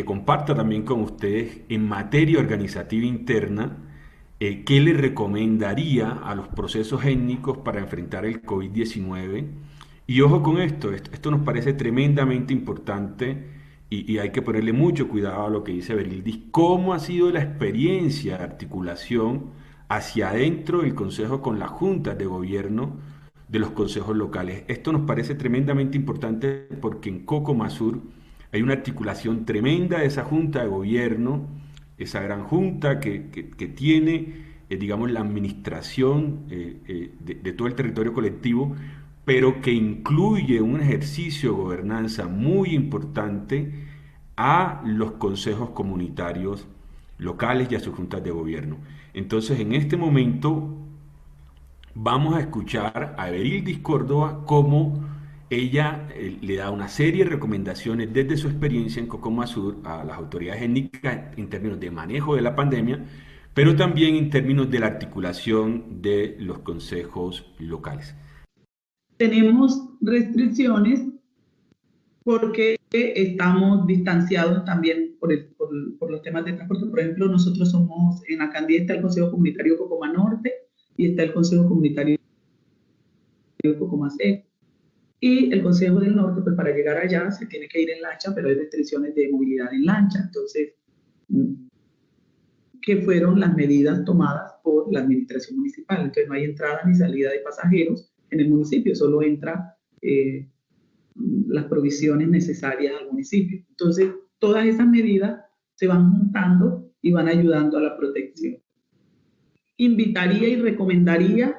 comparta también con ustedes en materia organizativa interna qué le recomendaría a los procesos étnicos para enfrentar el COVID-19. Y ojo con esto nos parece tremendamente importante y hay que ponerle mucho cuidado a lo que dice Everildis, cómo ha sido la experiencia de articulación hacia adentro del Consejo con las juntas de gobierno de los consejos locales. Esto nos parece tremendamente importante porque en Cocomasur hay una articulación tremenda de esa junta de gobierno, esa gran junta que tiene, digamos, la administración de todo el territorio colectivo, pero que incluye un ejercicio de gobernanza muy importante a los consejos comunitarios locales y a sus juntas de gobierno. Entonces, en este momento vamos a escuchar a Everildis Córdoba cómo ella le da una serie de recomendaciones desde su experiencia en Cocomasur a las autoridades étnicas en términos de manejo de la pandemia, pero también en términos de la articulación de los consejos locales. Tenemos restricciones porque estamos distanciados también por los temas de transporte. Por ejemplo, nosotros somos, en Acandí está el Consejo Comunitario Cocoma Norte y está el Consejo Comunitario Cocoma Seco. Y el Consejo del Norte, pues para llegar allá se tiene que ir en lancha, pero hay restricciones de movilidad en lancha. Entonces, ¿qué fueron las medidas tomadas por la administración municipal? Entonces, no hay entrada ni salida de pasajeros en el municipio, solo entra las provisiones necesarias al municipio. Entonces, todas esas medidas se van juntando y van ayudando a la protección. Invitaría y recomendaría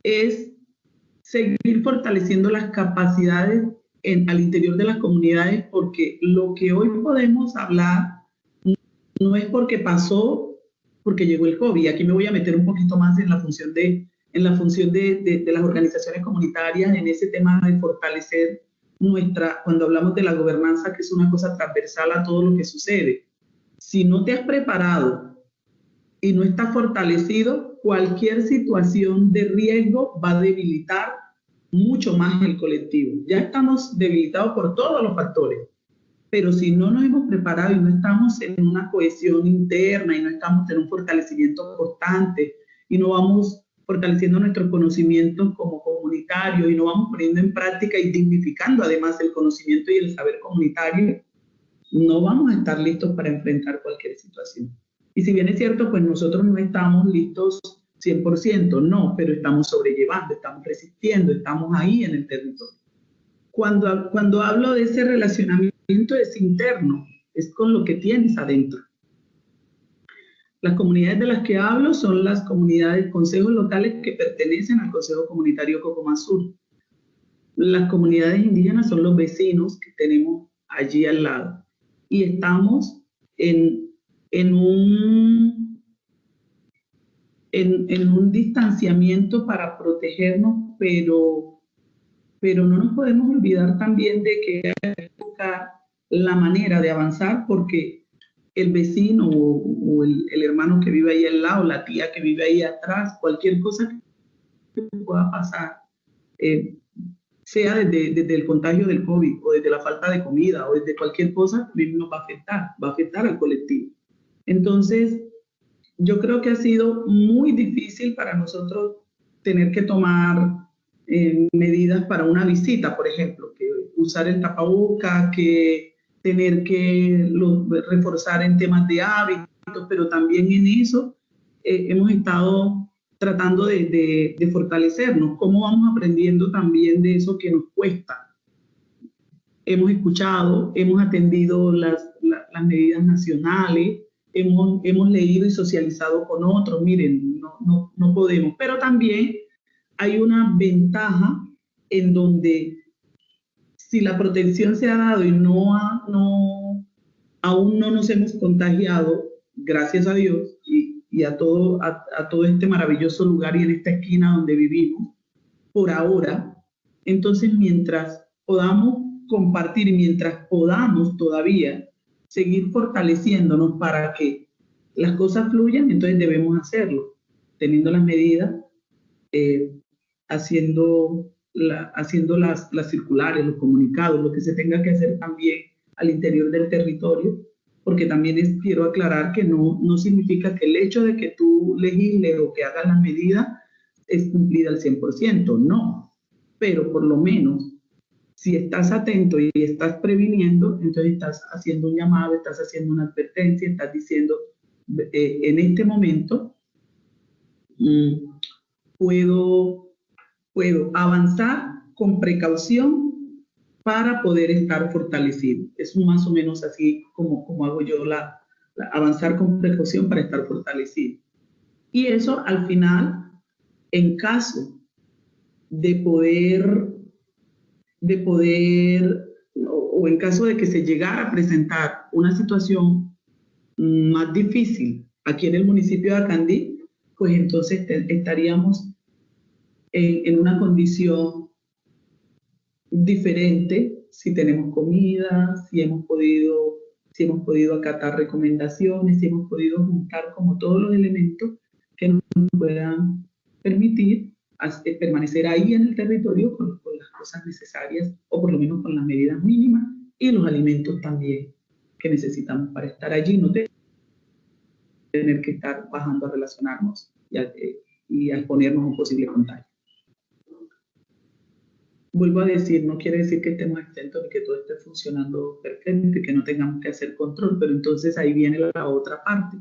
es seguir fortaleciendo las capacidades al interior de las comunidades, porque lo que hoy podemos hablar no es porque pasó, porque llegó el COVID. Aquí me voy a meter un poquito más en la función de las organizaciones comunitarias, en ese tema de fortalecer cuando hablamos de la gobernanza, que es una cosa transversal a todo lo que sucede. Si no te has preparado y no estás fortalecido, cualquier situación de riesgo va a debilitar mucho más el colectivo. Ya estamos debilitados por todos los factores, pero si no nos hemos preparado y no estamos en una cohesión interna y no estamos en un fortalecimiento constante y no vamos fortaleciendo nuestros conocimientos como comunitarios y no vamos poniendo en práctica y dignificando además el conocimiento y el saber comunitario, no vamos a estar listos para enfrentar cualquier situación. Y si bien es cierto, pues nosotros no estamos listos 100%, no, pero estamos sobrellevando, estamos resistiendo, estamos ahí en el territorio. Cuando hablo de ese relacionamiento es interno, es con lo que tienes adentro. Las comunidades de las que hablo son las comunidades, consejos locales que pertenecen al Consejo Comunitario Cocomasur. Las comunidades indígenas son los vecinos que tenemos allí al lado. Y estamos en un distanciamiento para protegernos, pero no nos podemos olvidar también de que hay que buscar la manera de avanzar, porque el vecino o el hermano que vive ahí al lado, la tía que vive ahí atrás, cualquier cosa que pueda pasar, sea desde el contagio del COVID o desde la falta de comida o desde cualquier cosa, también nos va a afectar al colectivo. Entonces, yo creo que ha sido muy difícil para nosotros tener que tomar medidas para una visita, por ejemplo, que usar el tapaboca, que tener que reforzar en temas de hábitos, pero también en eso hemos estado tratando de fortalecernos. ¿Cómo vamos aprendiendo también de eso que nos cuesta? Hemos escuchado, hemos atendido las medidas nacionales, hemos leído y socializado con otros. Miren, no podemos, pero también hay una ventaja en donde si la protección se ha dado y aún no nos hemos contagiado, gracias a Dios, y a todo este maravilloso lugar y en esta esquina donde vivimos, por ahora, entonces mientras podamos compartir y mientras podamos todavía seguir fortaleciéndonos para que las cosas fluyan, entonces debemos hacerlo, teniendo las medidas, haciendo las circulares, los comunicados, lo que se tenga que hacer también al interior del territorio, porque también quiero aclarar que no significa que el hecho de que tú legisles o que hagas las medidas es cumplida al 100%, no, pero por lo menos si estás atento y estás previniendo, entonces estás haciendo un llamado, estás haciendo una advertencia, estás diciendo, en este momento puedo avanzar con precaución para poder estar fortalecido. Es más o menos así como hago yo avanzar con precaución para estar fortalecido. Y eso al final, en caso de poder o en caso de que se llegara a presentar una situación más difícil aquí en el municipio de Acandí, pues entonces estaríamos en una condición diferente si tenemos comida, si hemos podido acatar recomendaciones, si hemos podido juntar como todos los elementos que nos puedan permitir permanecer ahí en el territorio con las cosas necesarias o por lo menos con las medidas mínimas y los alimentos también que necesitamos para estar allí, no tener que estar bajando a relacionarnos y a exponernos a un posible contagio. Vuelvo a decir, no quiere decir que estemos exentos de que todo esté funcionando perfecto y que no tengamos que hacer control, pero entonces ahí viene la otra parte.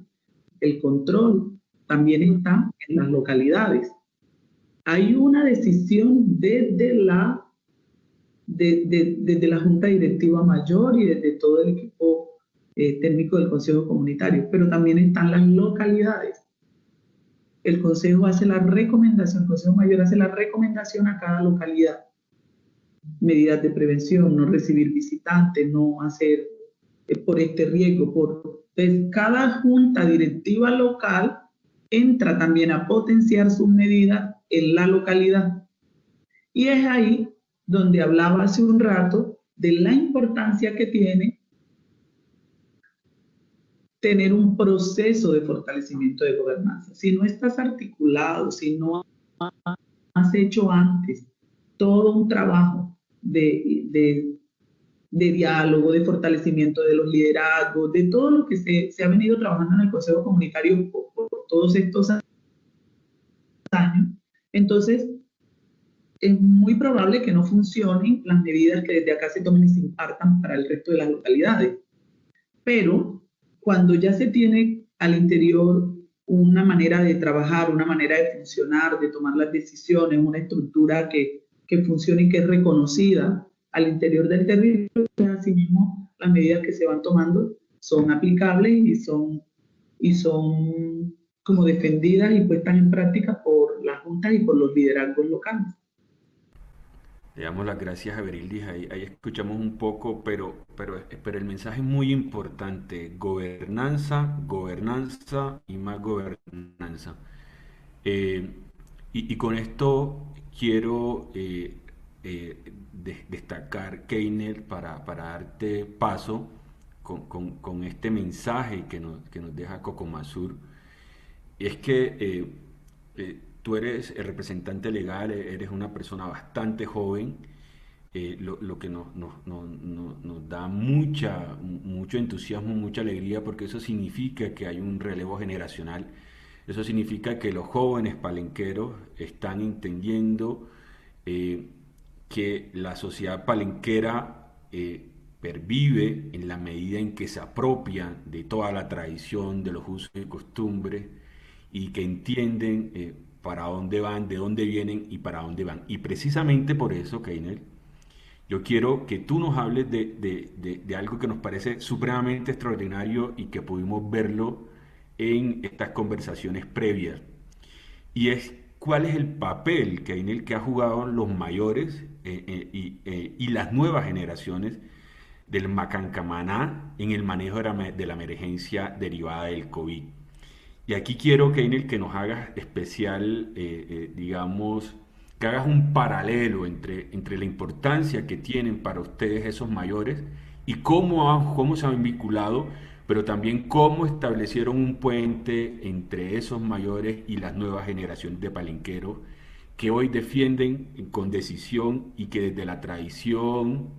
El control también está en las localidades. Hay una decisión desde la Junta Directiva Mayor y desde todo el equipo técnico del Consejo Comunitario, pero también están las localidades. El Consejo hace la recomendación, el Consejo Mayor hace la recomendación a cada localidad. Medidas de prevención, no recibir visitantes, no hacer por este riesgo. Cada junta directiva local entra también a potenciar sus medidas en la localidad. Y es ahí donde hablaba hace un rato de la importancia que tiene tener un proceso de fortalecimiento de gobernanza. Si no estás articulado, si no has hecho antes todo un trabajo de diálogo, de fortalecimiento de los liderazgos, de todo lo que se ha venido trabajando en el Consejo Comunitario por todos estos años, entonces es muy probable que no funcionen las medidas que desde acá se tomen y se impartan para el resto de las localidades. Pero cuando ya se tiene al interior una manera de trabajar, una manera de funcionar, de tomar las decisiones, una estructura que funcione y que es reconocida al interior del territorio, asimismo las medidas que se van tomando son aplicables y son como defendidas y puestas en práctica por las juntas y por los liderazgos locales. Le damos las gracias a Berildis, ahí escuchamos un poco, pero el mensaje es muy importante: gobernanza, gobernanza y más gobernanza. Y con esto quiero destacar, Keiner, para darte paso con este mensaje que nos deja Cocomasur. Es que tú eres el representante legal, eres una persona bastante joven lo que nos da mucho entusiasmo, mucha alegría, porque eso significa que hay un relevo generacional. Eso significa que los jóvenes palenqueros están entendiendo que la sociedad palenquera pervive en la medida en que se apropia de toda la tradición, de los usos y costumbres, y que entienden para dónde van, de dónde vienen y para dónde van. Y precisamente por eso, Keiner, yo quiero que tú nos hables de algo que nos parece supremamente extraordinario y que pudimos verlo en estas conversaciones previas. Y es cuál es el papel que ha jugado los mayores y las nuevas generaciones del Macancamaná en el manejo de la emergencia derivada del COVID. Y aquí quiero, Keiner, que nos hagas especial, digamos, que hagas un paralelo entre la importancia que tienen para ustedes esos mayores y cómo se han vinculado, pero también cómo establecieron un puente entre esos mayores y las nuevas generaciones de palenqueros que hoy defienden con decisión y que desde la tradición,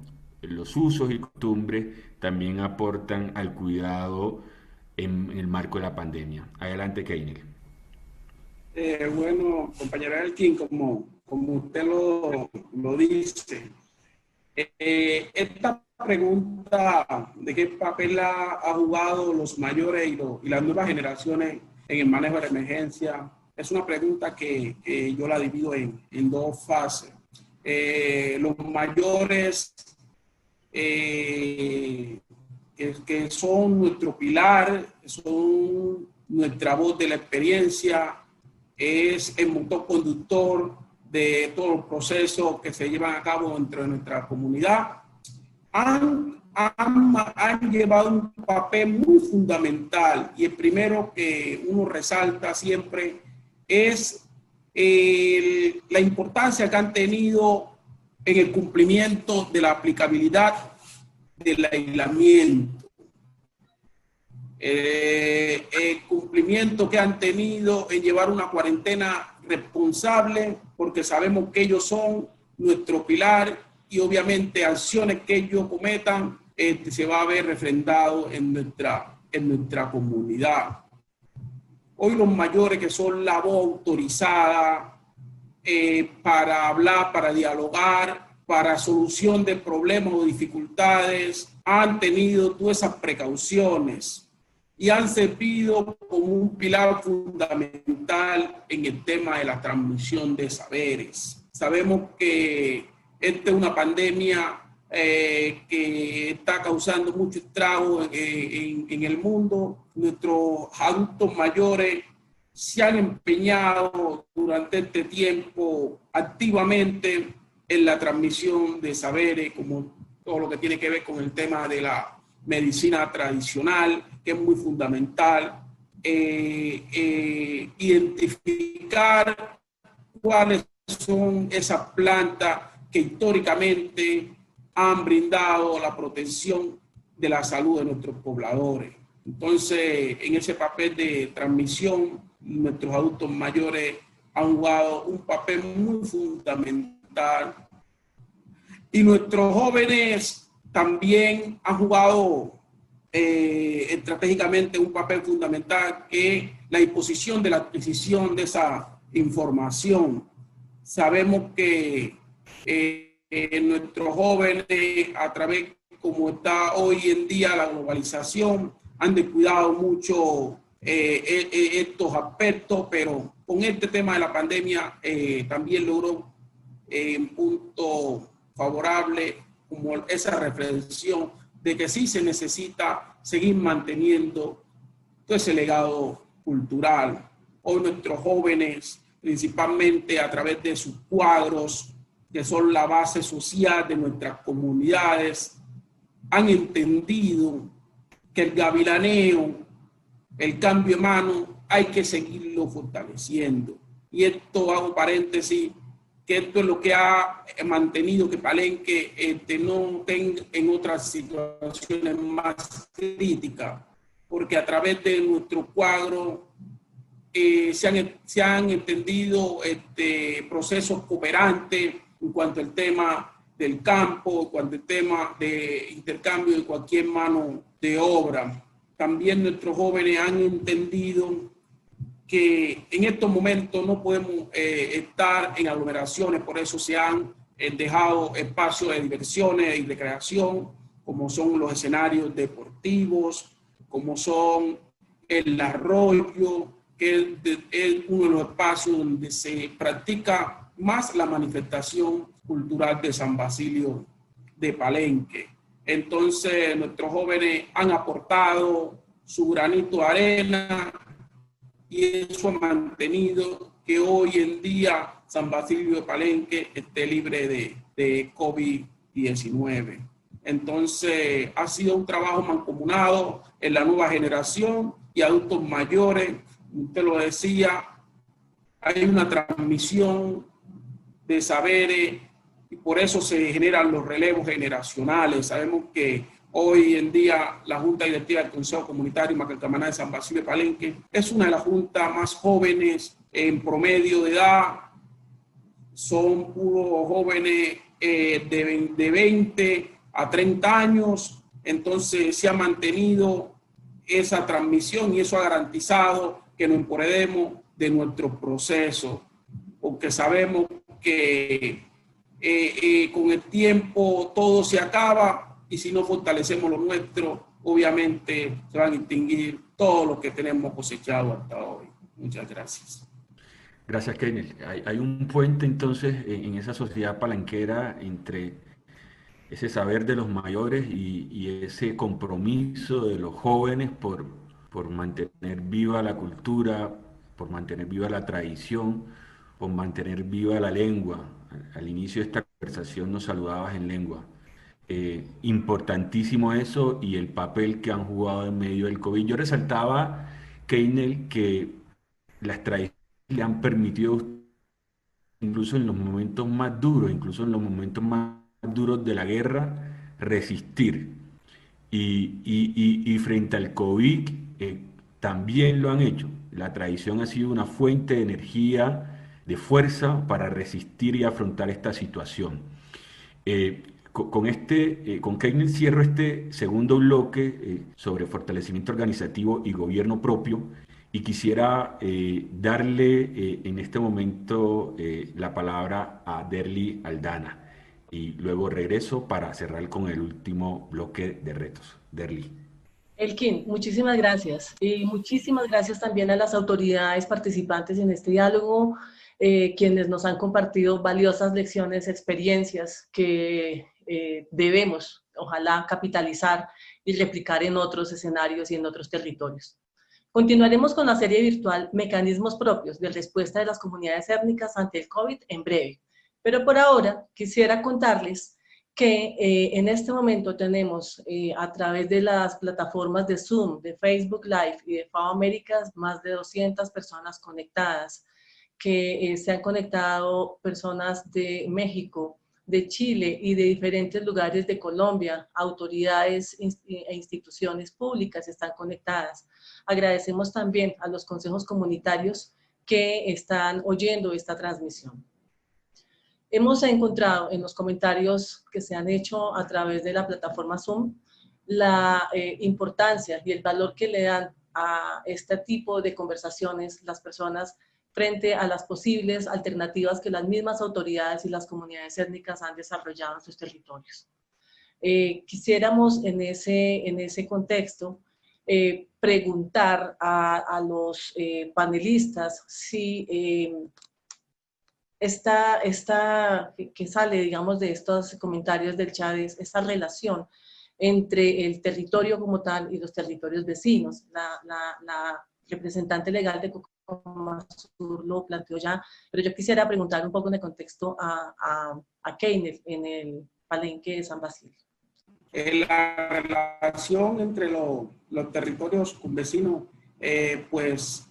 los usos y costumbres también aportan al cuidado en el marco de la pandemia. Adelante, Keiner. Bueno, compañera Elkin, como usted lo dice, esta pregunta de qué papel ha jugado los mayores y las nuevas generaciones en el manejo de la emergencia es una pregunta que yo la divido en dos fases. Los mayores que son nuestro pilar, son nuestra voz de la experiencia, es el motor conductor de todos los procesos que se llevan a cabo dentro de nuestra comunidad, han llevado un papel muy fundamental, y el primero que uno resalta siempre es la importancia que han tenido en el cumplimiento de la aplicabilidad del aislamiento. El cumplimiento que han tenido en llevar una cuarentena responsable, porque sabemos que ellos son nuestro pilar y obviamente acciones que ellos cometan se va a ver refrendado en nuestra comunidad. Hoy los mayores, que son la voz autorizada para hablar, para dialogar, para solución de problemas o dificultades, han tenido todas esas precauciones y han servido como un pilar fundamental en el tema de la transmisión de saberes. Sabemos que esta es una pandemia que está causando mucho estrago en el mundo. Nuestros adultos mayores se han empeñado durante este tiempo activamente en la transmisión de saberes, como todo lo que tiene que ver con el tema de la medicina tradicional, que es muy fundamental, identificar cuáles son esas plantas que históricamente han brindado la protección de la salud de nuestros pobladores. Entonces, en ese papel de transmisión, nuestros adultos mayores han jugado un papel muy fundamental. Y nuestros jóvenes también han jugado estratégicamente un papel fundamental, que es la disposición de la adquisición de esa información. Sabemos que nuestros jóvenes, a través como está hoy en día la globalización, han descuidado mucho estos aspectos, pero con este tema de la pandemia también logró un punto favorable, como esa reflexión de que sí se necesita seguir manteniendo todo ese legado cultural. Hoy nuestros jóvenes, principalmente a través de sus cuadros, que son la base social de nuestras comunidades, han entendido que el gavilaneo, el cambio de mano, hay que seguirlo fortaleciendo. Y esto, hago paréntesis, que esto es lo que ha mantenido que Palenque no tenga en otras situaciones más críticas, porque a través de nuestro cuadro se han entendido procesos cooperantes en cuanto al tema del campo, cuando el tema de intercambio de cualquier mano de obra. También nuestros jóvenes han entendido que en estos momentos no podemos estar en aglomeraciones, por eso se han dejado espacios de diversiones y recreación, como son los escenarios deportivos, como son el arroyo, que es uno de los espacios donde se practica más la manifestación cultural de San Basilio de Palenque. Entonces, nuestros jóvenes han aportado su granito de arena y eso ha mantenido que hoy en día San Basilio de Palenque esté libre de COVID-19. Entonces, ha sido un trabajo mancomunado en la nueva generación y adultos mayores. Usted lo decía, hay una transmisión de saberes y por eso se generan los relevos generacionales. Sabemos que hoy en día la Junta Directiva del Consejo Comunitario Macalcamaná de San Basilio de Palenque es una de las juntas más jóvenes en promedio de edad. Son puros jóvenes de 20 a 30 años. Entonces se ha mantenido esa transmisión y eso ha garantizado que nos empoderemos de nuestro proceso, porque sabemos que con el tiempo todo se acaba y si no fortalecemos lo nuestro, obviamente se van a extinguir todo lo que tenemos cosechado hasta hoy. Muchas gracias. Gracias, Keiner. Hay un puente entonces en esa sociedad palenquera entre ese saber de los mayores y ese compromiso de los jóvenes por mantener viva la cultura, por mantener viva la tradición, por mantener viva la lengua. Al inicio de esta conversación nos saludabas en lengua. Importantísimo eso y el papel que han jugado en medio del COVID. Yo resaltaba, Keiner, que las tradiciones le han permitido, incluso en los momentos más duros, incluso en los momentos más duros de la guerra, resistir. Y frente al COVID también lo han hecho. La tradición ha sido una fuente de energía, de fuerza para resistir y afrontar esta situación. Con Keiner cierro este segundo bloque sobre fortalecimiento organizativo y gobierno propio y quisiera darle en este momento la palabra a Derly Aldana y luego regreso para cerrar con el último bloque de retos. Derly. Elkin, muchísimas gracias. Y muchísimas gracias también a las autoridades participantes en este diálogo, quienes nos han compartido valiosas lecciones, experiencias que debemos, ojalá, capitalizar y replicar en otros escenarios y en otros territorios. Continuaremos con la serie virtual Mecanismos propios de respuesta de las comunidades étnicas ante el COVID en breve. Pero por ahora quisiera contarles que en este momento tenemos a través de las plataformas de Zoom, de Facebook Live y de FAO Américas más de 200 personas conectadas, que se han conectado personas de México, de Chile y de diferentes lugares de Colombia, autoridades e instituciones públicas están conectadas. Agradecemos también a los consejos comunitarios que están oyendo esta transmisión. Hemos encontrado en los comentarios que se han hecho a través de la plataforma Zoom la importancia y el valor que le dan a este tipo de conversaciones las personas frente a las posibles alternativas que las mismas autoridades y las comunidades étnicas han desarrollado en sus territorios. Quisiéramos en ese contexto preguntar a los panelistas si que sale, digamos, de estos comentarios del chat es esa relación entre el territorio como tal y los territorios vecinos. La representante legal de Cocomazur lo planteó ya, pero yo quisiera preguntar un poco en el contexto a Keiner en el Palenque de San Basilio. La relación entre los territorios vecinos, pues,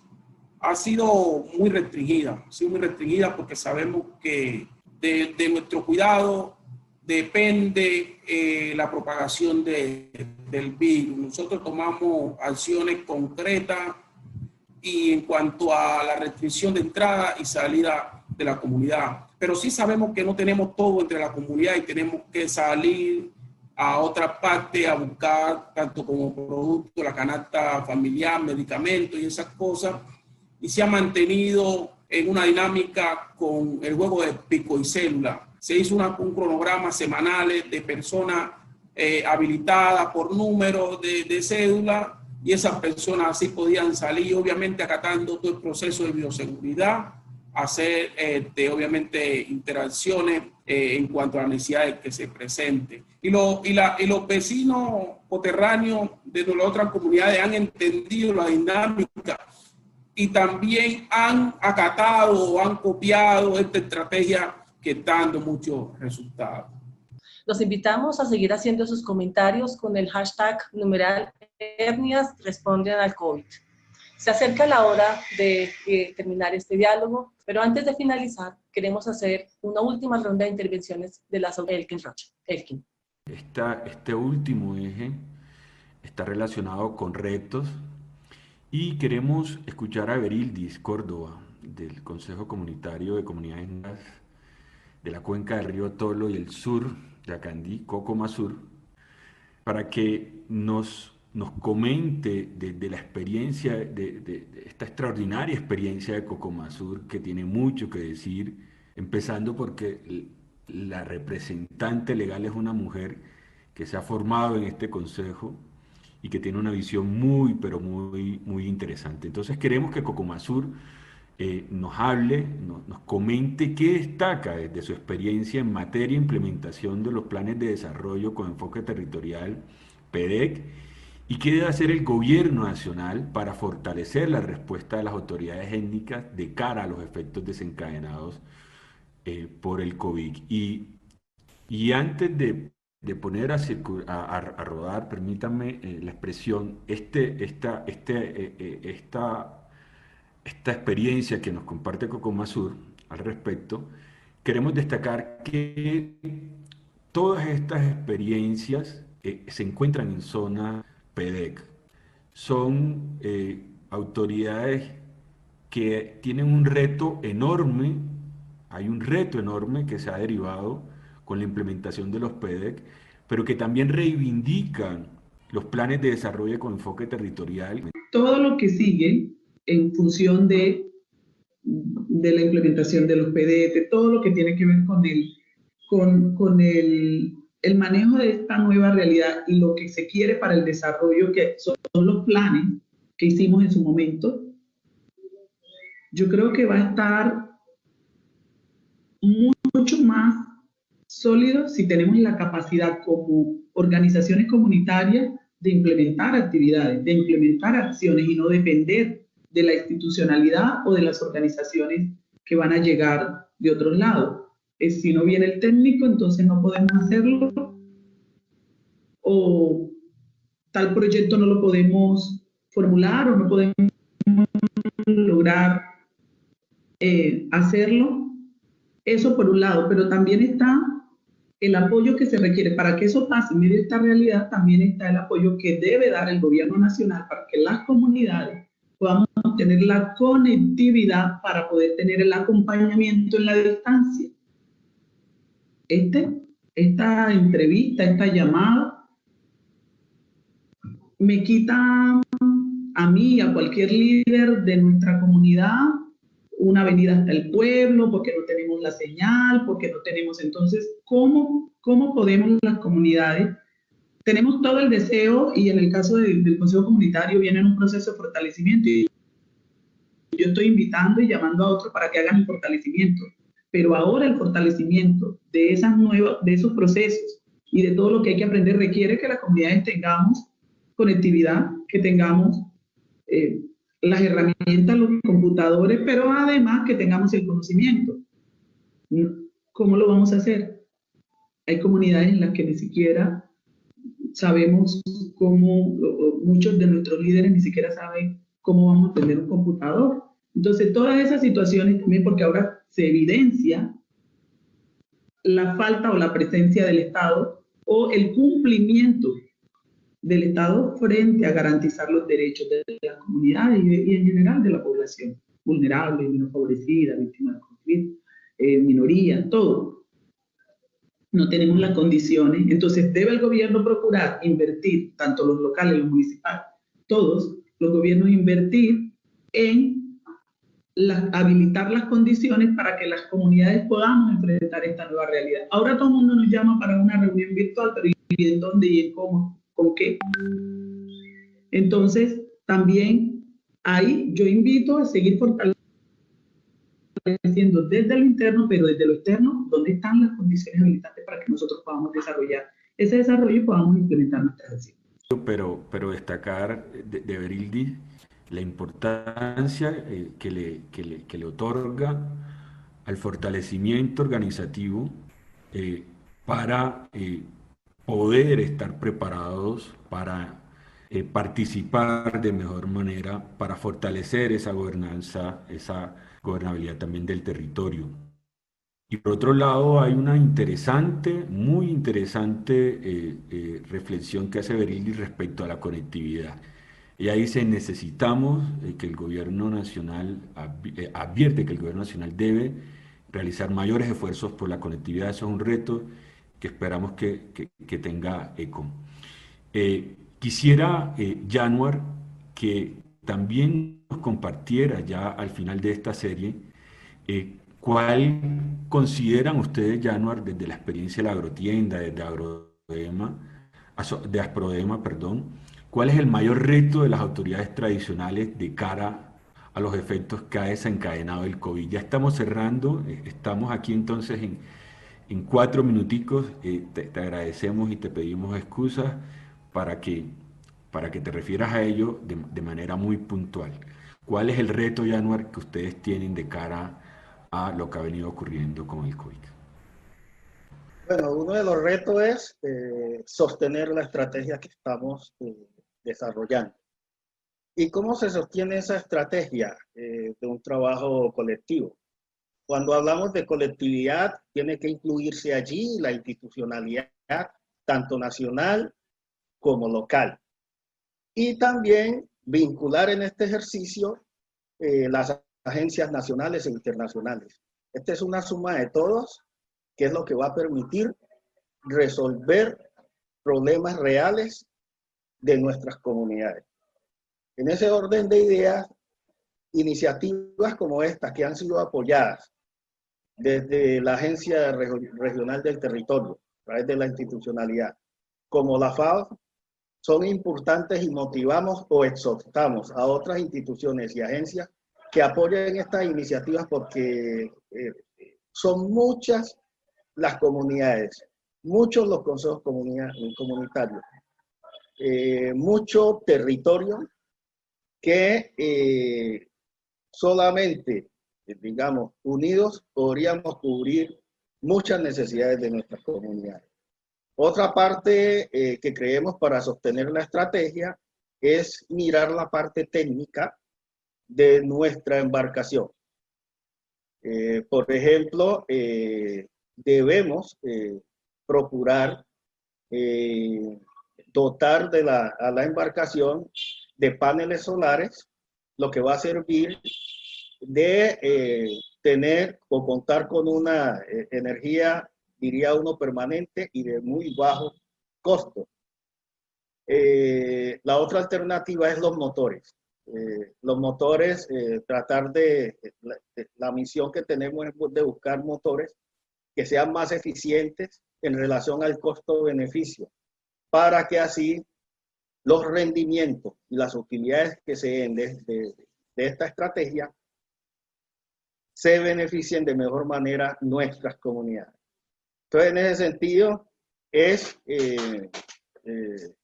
ha sido muy restringida. Ha sido muy restringida porque sabemos que de nuestro cuidado depende la propagación del virus. Nosotros tomamos acciones concretas y en cuanto a la restricción de entrada y salida de la comunidad. pero sí sabemos que no tenemos todo entre la comunidad y tenemos que salir a otra parte a buscar tanto como producto, la canasta familiar, medicamentos y esas cosas, y se ha mantenido en una dinámica con el juego de pico y cédula. Se hizo un cronograma semanal de personas habilitadas por número de cédula, y esas personas así podían salir, obviamente acatando todo el proceso de bioseguridad, hacer obviamente interacciones en cuanto a las necesidades que se presenten. Y los vecinos coterráneos de las otras comunidades han entendido la dinámica y también han acatado o han copiado esta estrategia que está dando muchos resultados. Los invitamos a seguir haciendo sus comentarios con el hashtag numeral Etnias responden al COVID. Se acerca la hora de terminar este diálogo, pero antes de finalizar, queremos hacer una última ronda de intervenciones de la Elkin Rocha. Elkin. Este último eje está relacionado con retos y queremos escuchar a Berildis Córdoba del Consejo Comunitario de Comunidades de la Cuenca del Río Tolo y el sur de Acandí, Cocomasur, para que nos comente de la experiencia, de esta extraordinaria experiencia de Cocomasur, que tiene mucho que decir, empezando porque la representante legal es una mujer que se ha formado en este consejo y que tiene una visión muy, pero muy interesante. Entonces queremos que Cocomasur nos hable, nos comente qué destaca desde su experiencia en materia de implementación de los planes de desarrollo con enfoque territorial, PEDEC, y qué debe hacer el gobierno nacional para fortalecer la respuesta de las autoridades étnicas de cara a los efectos desencadenados por el COVID. Y antes de poner a rodar, permítanme la expresión, esta experiencia que nos comparte Cocomasur al respecto, queremos destacar que todas estas experiencias se encuentran en zona PEDEC. Son autoridades que tienen un reto enorme, hay un reto enorme que se ha derivado con la implementación de los PEDEC, pero que también reivindican los planes de desarrollo con enfoque territorial. Todo lo que sigue en función de la implementación de los PDT, todo lo que tiene que ver con el manejo de esta nueva realidad y lo que se quiere para el desarrollo, que son los planes que hicimos en su momento, yo creo que va a estar mucho más sólido si tenemos la capacidad como organizaciones comunitarias de implementar actividades, de implementar acciones y no depender de la institucionalidad o de las organizaciones que van a llegar de otros lados. Si no viene el técnico, entonces no podemos hacerlo, o tal proyecto no lo podemos formular o no podemos lograr hacerlo. Eso por un lado, pero también está el apoyo que se requiere para que eso pase en medio de esta realidad. También está el apoyo que debe dar el gobierno nacional para que las comunidades podamos tener la conectividad para poder tener el acompañamiento en la distancia. Esta entrevista, esta llamada, me quita a mí y a cualquier líder de nuestra comunidad una venida hasta el pueblo, porque no tenemos la señal, porque no tenemos. Entonces, ¿cómo podemos las comunidades? Tenemos todo el deseo, y en el caso del Consejo Comunitario viene en un proceso de fortalecimiento, y yo estoy invitando y llamando a otros para que hagan el fortalecimiento, pero ahora el fortalecimiento de esos procesos y de todo lo que hay que aprender requiere que las comunidades tengamos conectividad, que tengamos las herramientas, los computadores, pero además que tengamos el conocimiento. ¿Cómo lo vamos a hacer? Hay comunidades en las que ni siquiera sabemos cómo, muchos de nuestros líderes ni siquiera saben cómo vamos a tener un computador. Entonces, todas esas situaciones también, porque ahora se evidencia la falta o la presencia del Estado o el cumplimiento del Estado frente a garantizar los derechos de las comunidades y en general de la población vulnerable, menos favorecida, víctima del conflicto. minoría, todo. No tenemos las condiciones. Entonces, debe el gobierno procurar invertir, tanto los locales, los municipales, todos los gobiernos invertir en habilitar las condiciones para que las comunidades podamos enfrentar esta nueva realidad. Ahora todo el mundo nos llama para una reunión virtual, pero ¿y en dónde y en cómo? ¿Con qué? Entonces, también ahí yo invito a seguir fortaleciendo desde lo interno, pero desde lo externo, ¿dónde están las condiciones habilitantes para que nosotros podamos desarrollar ese desarrollo y podamos implementar nuestras acciones? Pero destacar de Berildi la importancia que le otorga al fortalecimiento organizativo para poder estar preparados para participar de mejor manera, para fortalecer esa gobernanza, esa gobernabilidad también del territorio. Y por otro lado, hay una interesante, muy interesante reflexión que hace Berildi respecto a la conectividad. Ella dice, necesitamos que el gobierno nacional, advierte que el gobierno nacional debe realizar mayores esfuerzos por la conectividad. Eso es un reto que esperamos que tenga eco. Quisiera, Yanuar, que también nos compartiera ya al final de esta serie ¿cuál consideran ustedes, Yanuar, desde la experiencia de la agrotienda, desde Asprodema, perdón, cuál es el mayor reto de las autoridades tradicionales de cara a los efectos que ha desencadenado el COVID? Ya estamos cerrando, estamos aquí entonces en 4 minuticos, te agradecemos y te pedimos excusas para que te refieras a ello de manera muy puntual. ¿Cuál es el reto, Yanuar, que ustedes tienen de cara a lo que ha venido ocurriendo con el COVID? Bueno, uno de los retos es sostener la estrategia que estamos desarrollando. ¿Y cómo se sostiene esa estrategia de un trabajo colectivo? Cuando hablamos de colectividad, tiene que incluirse allí la institucionalidad, tanto nacional como local. Y también vincular en este ejercicio las agencias nacionales e internacionales. Esta es una suma de todos, que es lo que va a permitir resolver problemas reales de nuestras comunidades. En ese orden de ideas, iniciativas como esta, que han sido apoyadas desde la Agencia Regional del Territorio, a través de la institucionalidad, como la FAO, son importantes y motivamos o exhortamos a otras instituciones y agencias que apoyen estas iniciativas porque son muchas las comunidades, muchos los consejos comunitarios, mucho territorio que solamente, digamos, unidos podríamos cubrir muchas necesidades de nuestras comunidades. Otra parte que creemos para sostener la estrategia es mirar la parte técnica de nuestra embarcación. Por ejemplo, debemos procurar dotar a la embarcación de paneles solares, lo que va a servir de tener o contar con una energía, diría uno, permanente y de muy bajo costo. La otra alternativa es los motores. Los motores, tratar la misión que tenemos es de buscar motores que sean más eficientes en relación al costo-beneficio, para que así los rendimientos y las utilidades que se den de esta estrategia se beneficien de mejor manera nuestras comunidades. Entonces, en ese sentido, es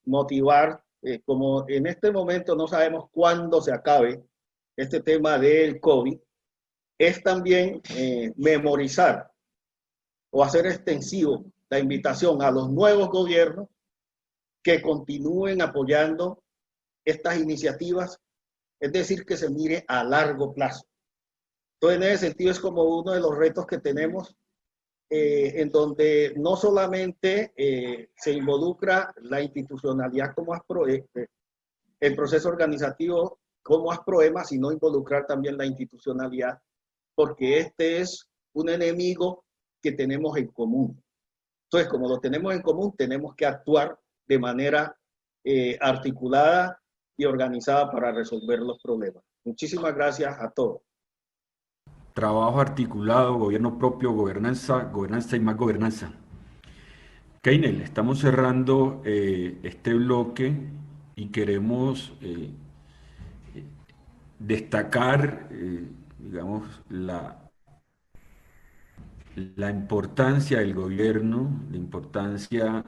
motivar, como en este momento no sabemos cuándo se acabe este tema del COVID, es también memorizar o hacer extensivo la invitación a los nuevos gobiernos que continúen apoyando estas iniciativas, es decir, que se mire a largo plazo. Entonces, en ese sentido, es como uno de los retos que tenemos, en donde no solamente se involucra la institucionalidad como el proceso organizativo como Asproema, sino involucrar también la institucionalidad, porque este es un enemigo que tenemos en común. Entonces, como lo tenemos en común, tenemos que actuar de manera articulada y organizada para resolver los problemas. Muchísimas gracias a todos. Trabajo articulado, gobierno propio, gobernanza y más gobernanza. Keinel, estamos cerrando este bloque y queremos destacar, digamos, la importancia del gobierno, la importancia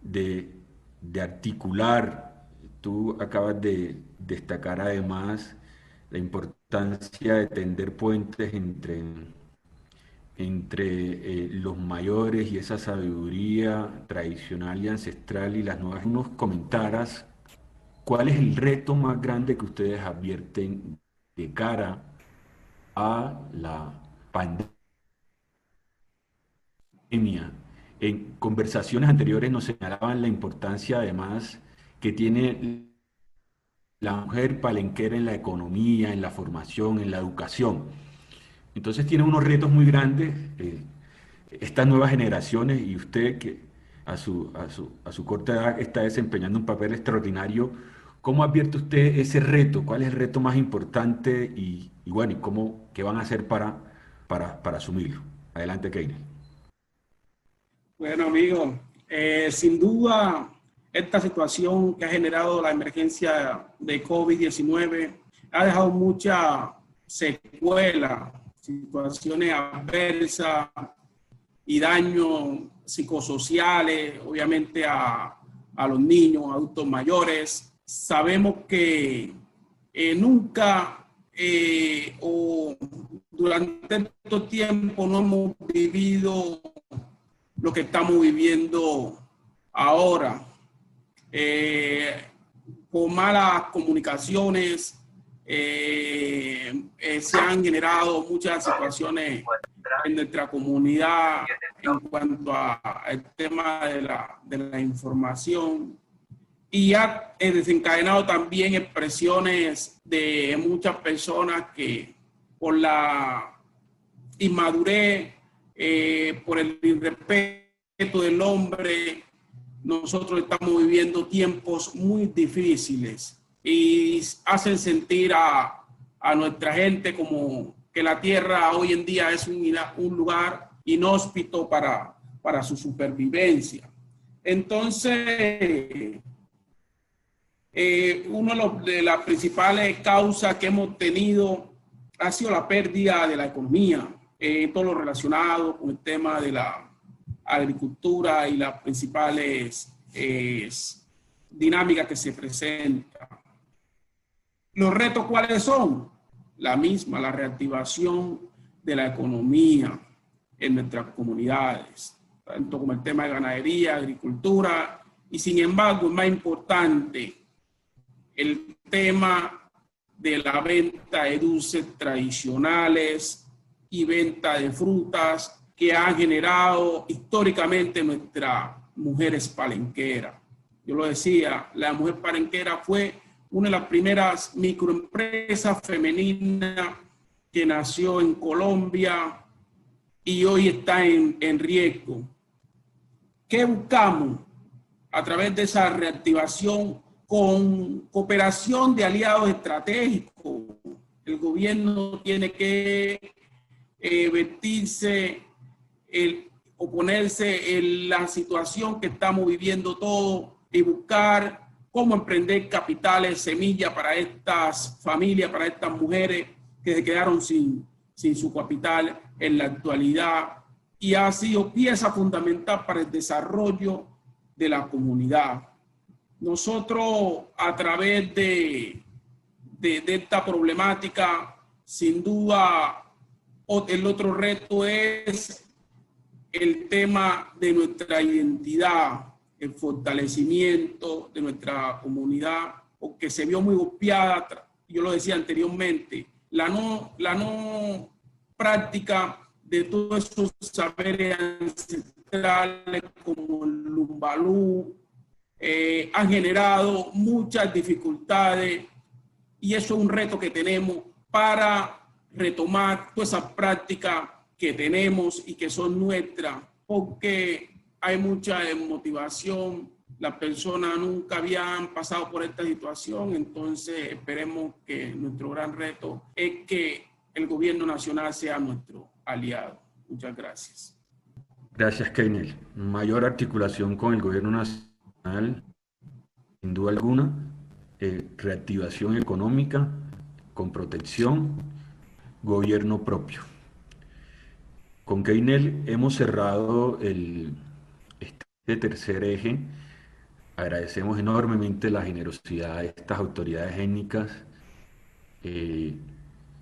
de articular. Tú acabas de destacar además la importancia de tender puentes entre los mayores y esa sabiduría tradicional y ancestral y las nuevas. Nos comentaras cuál es el reto más grande que ustedes advierten de cara a la pandemia. En conversaciones anteriores nos señalaban la importancia además que tiene la mujer palenquera en la economía, en la formación, en la educación. Entonces tiene unos retos muy grandes estas nuevas generaciones, y usted que a su corta edad está desempeñando un papel extraordinario. ¿Cómo advierte usted ese reto? ¿Cuál es el reto más importante y bueno, qué van a hacer para asumirlo? Adelante, Keinel. Bueno, amigo, sin duda esta situación que ha generado la emergencia de COVID-19 ha dejado mucha secuela, situaciones adversas y daños psicosociales, obviamente a los niños, adultos mayores. Sabemos que nunca o durante estos tiempos no hemos vivido lo que estamos viviendo ahora. Por malas comunicaciones se han generado muchas situaciones en nuestra comunidad en cuanto al tema de la información, y ha desencadenado también expresiones de muchas personas que por la inmadurez, por el irrespeto del hombre, nosotros estamos viviendo tiempos muy difíciles y hacen sentir a nuestra gente como que la tierra hoy en día es un lugar inhóspito para su supervivencia. Entonces, una de las principales causas que hemos tenido ha sido la pérdida de la economía, todo lo relacionado con el tema de la agricultura y las principales dinámicas que se presentan. ¿Los retos cuáles son? La reactivación de la economía en nuestras comunidades, tanto como el tema de ganadería, agricultura, y sin embargo, es más importante el tema de la venta de dulces tradicionales y venta de frutas que han generado históricamente nuestras mujeres palenqueras. Yo lo decía, la mujer palenquera fue una de las primeras microempresas femeninas que nació en Colombia y hoy está en riesgo. ¿Qué buscamos a través de esa reactivación? Con cooperación de aliados estratégicos. El gobierno tiene que vestirse, oponerse en la situación que estamos viviendo todos y buscar cómo emprender capitales, semillas para estas familias, para estas mujeres que se quedaron sin su capital en la actualidad, y ha sido pieza fundamental para el desarrollo de la comunidad. Nosotros, a través de esta problemática, sin duda, el otro reto es el tema de nuestra identidad, el fortalecimiento de nuestra comunidad, porque se vio muy golpeada, yo lo decía anteriormente, la no práctica de todos esos saberes ancestrales como el lumbalú, han generado muchas dificultades, y eso es un reto que tenemos para retomar toda esa práctica que tenemos y que son nuestras, porque hay mucha desmotivación, las personas nunca habían pasado por esta situación, entonces esperemos que nuestro gran reto es que el gobierno nacional sea nuestro aliado. Muchas gracias. Gracias, Keinel. Mayor articulación con el gobierno nacional, sin duda alguna, reactivación económica, con protección, gobierno propio. Con Keinel hemos cerrado este tercer eje. Agradecemos enormemente la generosidad de estas autoridades étnicas.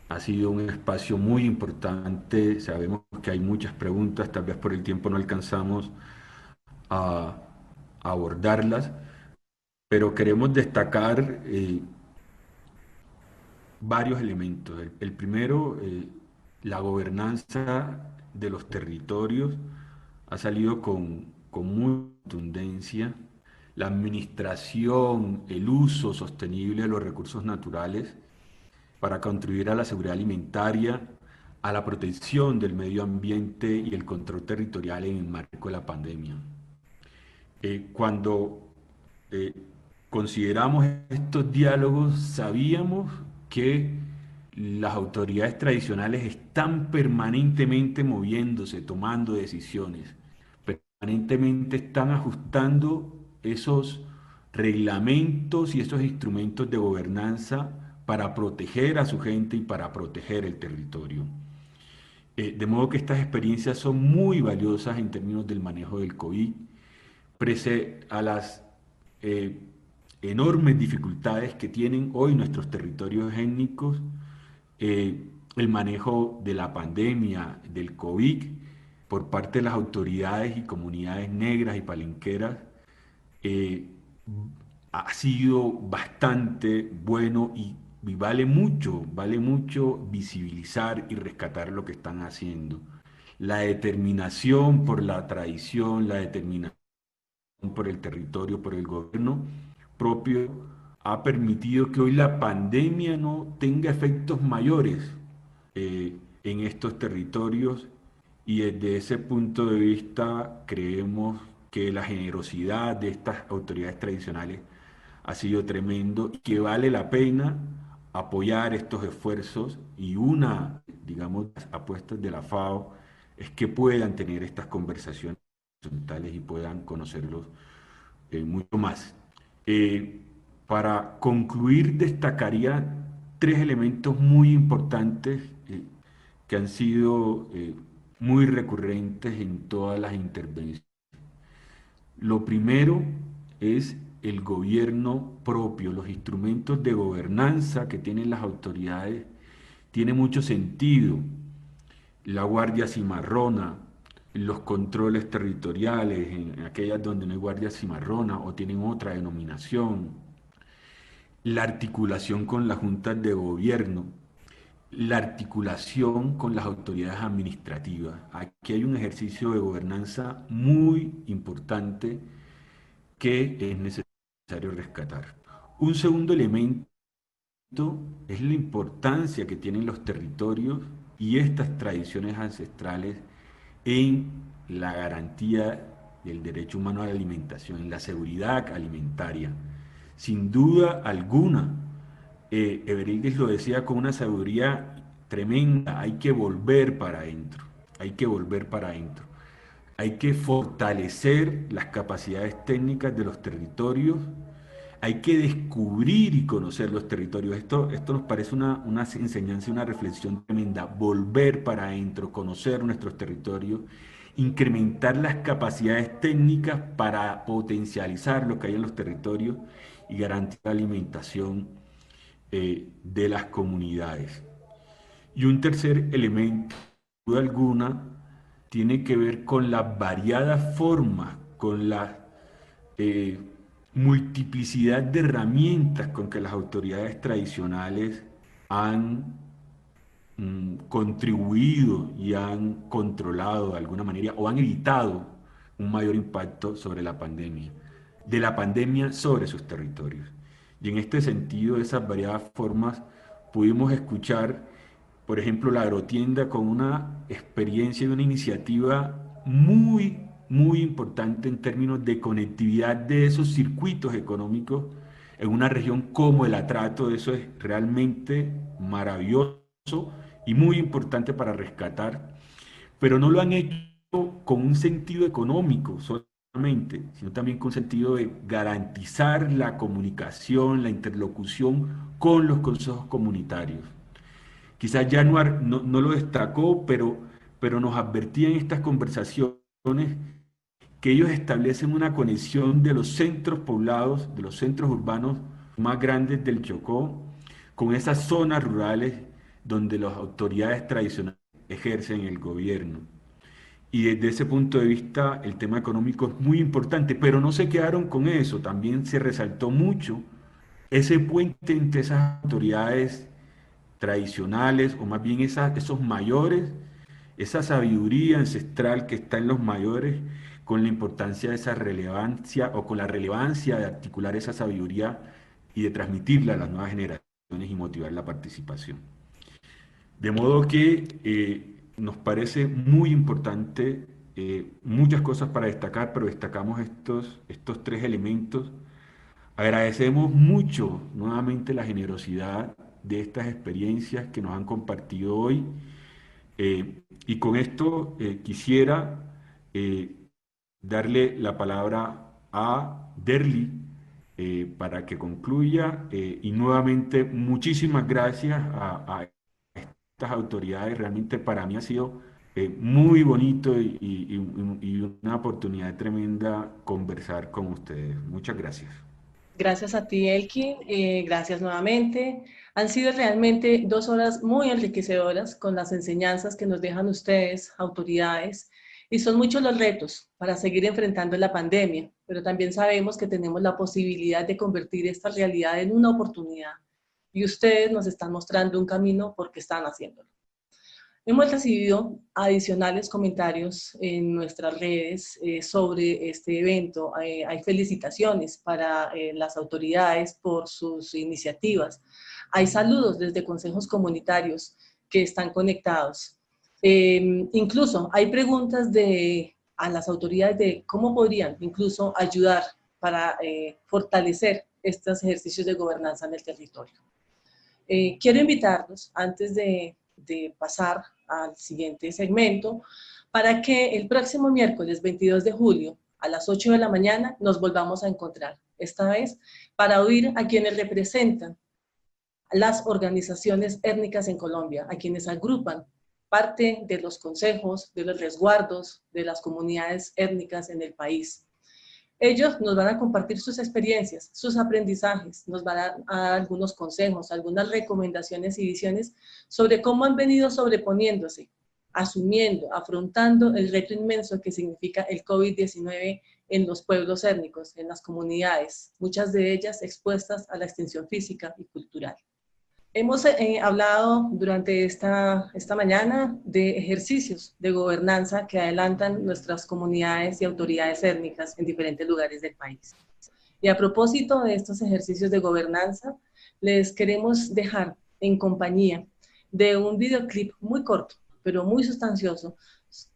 Ha sido un espacio muy importante. Sabemos que hay muchas preguntas, tal vez por el tiempo no alcanzamos a abordarlas, pero queremos destacar varios elementos. El primero, la gobernanza de los territorios ha salido con mucha contundencia. La administración, el uso sostenible de los recursos naturales para contribuir a la seguridad alimentaria, a la protección del medio ambiente y el control territorial en el marco de la pandemia. Cuando consideramos estos diálogos, sabíamos que las autoridades tradicionales están permanentemente moviéndose, tomando decisiones, permanentemente están ajustando esos reglamentos y esos instrumentos de gobernanza para proteger a su gente y para proteger el territorio. De modo que estas experiencias son muy valiosas en términos del manejo del COVID, pese a las enormes dificultades que tienen hoy nuestros territorios étnicos, el manejo de la pandemia, del COVID, por parte de las autoridades y comunidades negras y palenqueras, ha sido bastante bueno y vale mucho visibilizar y rescatar lo que están haciendo. La determinación por la tradición, la determinación por el territorio, por el gobierno propio, ha permitido que hoy la pandemia no tenga efectos mayores en estos territorios, y desde ese punto de vista creemos que la generosidad de estas autoridades tradicionales ha sido tremendo y que vale la pena apoyar estos esfuerzos, y una, digamos, las apuestas de la FAO es que puedan tener estas conversaciones horizontales y puedan conocerlos mucho más. Para concluir, destacaría tres elementos muy importantes que han sido muy recurrentes en todas las intervenciones. Lo primero es el gobierno propio, los instrumentos de gobernanza que tienen las autoridades. Tiene mucho sentido la Guardia Cimarrona, los controles territoriales en aquellas donde no hay Guardia Cimarrona o tienen otra denominación, la articulación con las juntas de gobierno, la articulación con las autoridades administrativas. Aquí hay un ejercicio de gobernanza muy importante que es necesario rescatar. Un segundo elemento es la importancia que tienen los territorios y estas tradiciones ancestrales en la garantía del derecho humano a la alimentación, en la seguridad alimentaria. Sin duda alguna, Everíguez lo decía con una sabiduría tremenda: hay que volver para adentro, hay que volver para adentro. Hay que fortalecer las capacidades técnicas de los territorios, hay que descubrir y conocer los territorios. Esto nos parece una enseñanza y una reflexión tremenda: volver para adentro, conocer nuestros territorios, incrementar las capacidades técnicas para potencializar lo que hay en los territorios y garantizar la alimentación de las comunidades. Y un tercer elemento, sin duda alguna, tiene que ver con las variadas formas, con la multiplicidad de herramientas con que las autoridades tradicionales han contribuido y han controlado de alguna manera o han evitado un mayor impacto sobre la pandemia, de la pandemia sobre sus territorios. Y en este sentido, de esas variadas formas, pudimos escuchar por ejemplo, la agrotienda con una experiencia y una iniciativa muy, muy importante en términos de conectividad de esos circuitos económicos en una región como el Atrato. Eso es realmente maravilloso y muy importante para rescatar, pero no lo han hecho con un sentido económico solamente, sino también con un sentido de garantizar la comunicación, la interlocución con los consejos comunitarios. Quizás ya no lo destacó, pero nos advertía en estas conversaciones que ellos establecen una conexión de los centros poblados, de los centros urbanos más grandes del Chocó, con esas zonas rurales donde las autoridades tradicionales ejercen el gobierno. Y desde ese punto de vista el tema económico es muy importante, pero no se quedaron con eso, también se resaltó mucho ese puente entre esas autoridades tradicionales, o más bien esos mayores, esa sabiduría ancestral que está en los mayores, con la importancia de esa relevancia, o con la relevancia de articular esa sabiduría y de transmitirla a las nuevas generaciones y motivar la participación. De modo que nos parece muy importante, muchas cosas para destacar, pero destacamos estos 3 elementos. Agradecemos mucho nuevamente la generosidad de estas experiencias que nos han compartido hoy, y con esto quisiera darle la palabra a Derly para que concluya, y nuevamente muchísimas gracias a estas autoridades. Realmente para mí ha sido muy bonito y una oportunidad tremenda conversar con ustedes. Muchas gracias. Gracias a ti, Elkin. Gracias nuevamente. Han sido realmente 2 horas muy enriquecedoras con las enseñanzas que nos dejan ustedes, autoridades, y son muchos los retos para seguir enfrentando la pandemia, pero también sabemos que tenemos la posibilidad de convertir esta realidad en una oportunidad, y ustedes nos están mostrando un camino porque están haciéndolo. Hemos recibido adicionales comentarios en nuestras redes sobre este evento. Hay felicitaciones para las autoridades por sus iniciativas. Hay saludos desde consejos comunitarios que están conectados. Incluso hay preguntas a las autoridades de cómo podrían incluso ayudar para fortalecer estos ejercicios de gobernanza en el territorio. Quiero invitarlos, antes de pasar al siguiente segmento, para que el próximo miércoles 22 de julio a las 8 de la mañana nos volvamos a encontrar, esta vez para oír a quienes representan las organizaciones étnicas en Colombia, a quienes agrupan parte de los consejos, de los resguardos de las comunidades étnicas en el país. Ellos nos van a compartir sus experiencias, sus aprendizajes, nos van a dar algunos consejos, algunas recomendaciones y visiones sobre cómo han venido sobreponiéndose, asumiendo, afrontando el reto inmenso que significa el COVID-19 en los pueblos étnicos, en las comunidades, muchas de ellas expuestas a la extinción física y cultural. Hemos hablado durante esta mañana de ejercicios de gobernanza que adelantan nuestras comunidades y autoridades étnicas en diferentes lugares del país. Y a propósito de estos ejercicios de gobernanza, les queremos dejar en compañía de un videoclip muy corto, pero muy sustancioso,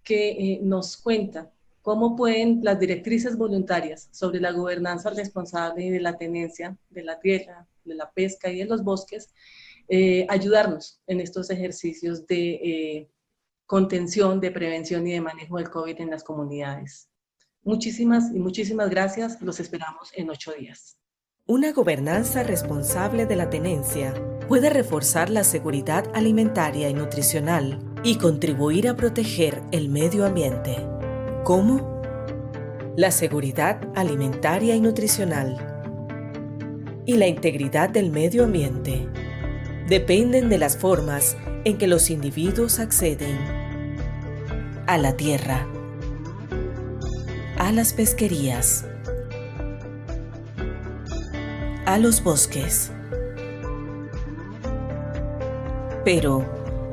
que nos cuenta cómo pueden las directrices voluntarias sobre la gobernanza responsable de la tenencia de la tierra, de la pesca y de los bosques, ayudarnos en estos ejercicios de contención, de prevención y de manejo del COVID en las comunidades. Muchísimas gracias. Los esperamos en 8 días. Una gobernanza responsable de la tenencia puede reforzar la seguridad alimentaria y nutricional y contribuir a proteger el medio ambiente. ¿Cómo? La seguridad alimentaria y nutricional y la integridad del medio ambiente dependen de las formas en que los individuos acceden a la tierra, a las pesquerías, a los bosques. Pero,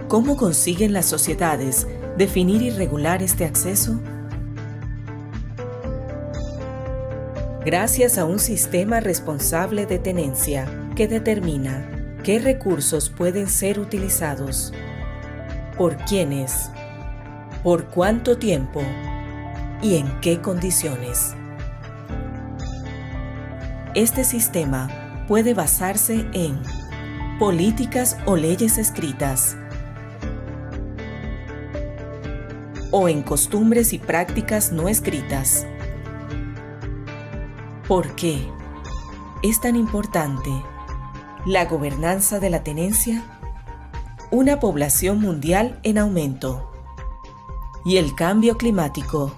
¿cómo consiguen las sociedades definir y regular este acceso? Gracias a un sistema responsable de tenencia que determina qué recursos pueden ser utilizados ¿Por quiénes? ¿Por cuánto tiempo? ¿Y en qué condiciones? Este sistema puede basarse en políticas o leyes escritas, o en costumbres y prácticas no escritas. ¿Por qué es tan importante la gobernanza de la tenencia? Una población mundial en aumento y el cambio climático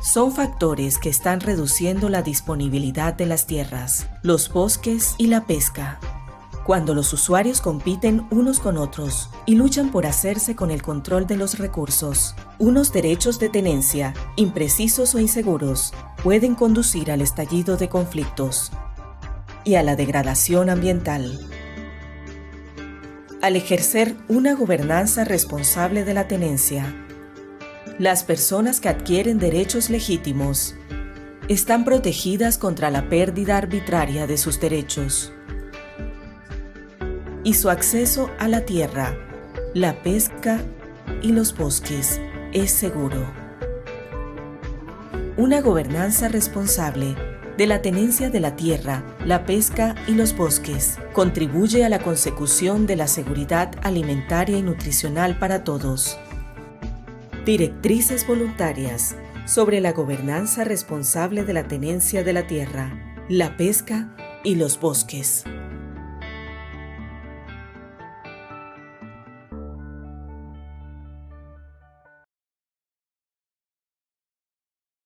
son factores que están reduciendo la disponibilidad de las tierras, los bosques y la pesca. Cuando los usuarios compiten unos con otros y luchan por hacerse con el control de los recursos, unos derechos de tenencia, imprecisos o inseguros, pueden conducir al estallido de conflictos y a la degradación ambiental. Al ejercer una gobernanza responsable de la tenencia, las personas que adquieren derechos legítimos están protegidas contra la pérdida arbitraria de sus derechos y su acceso a la tierra, la pesca y los bosques es seguro. Una gobernanza responsable de la tenencia de la tierra, la pesca y los bosques contribuye a la consecución de la seguridad alimentaria y nutricional para todos. Directrices voluntarias sobre la gobernanza responsable de la tenencia de la tierra, la pesca y los bosques.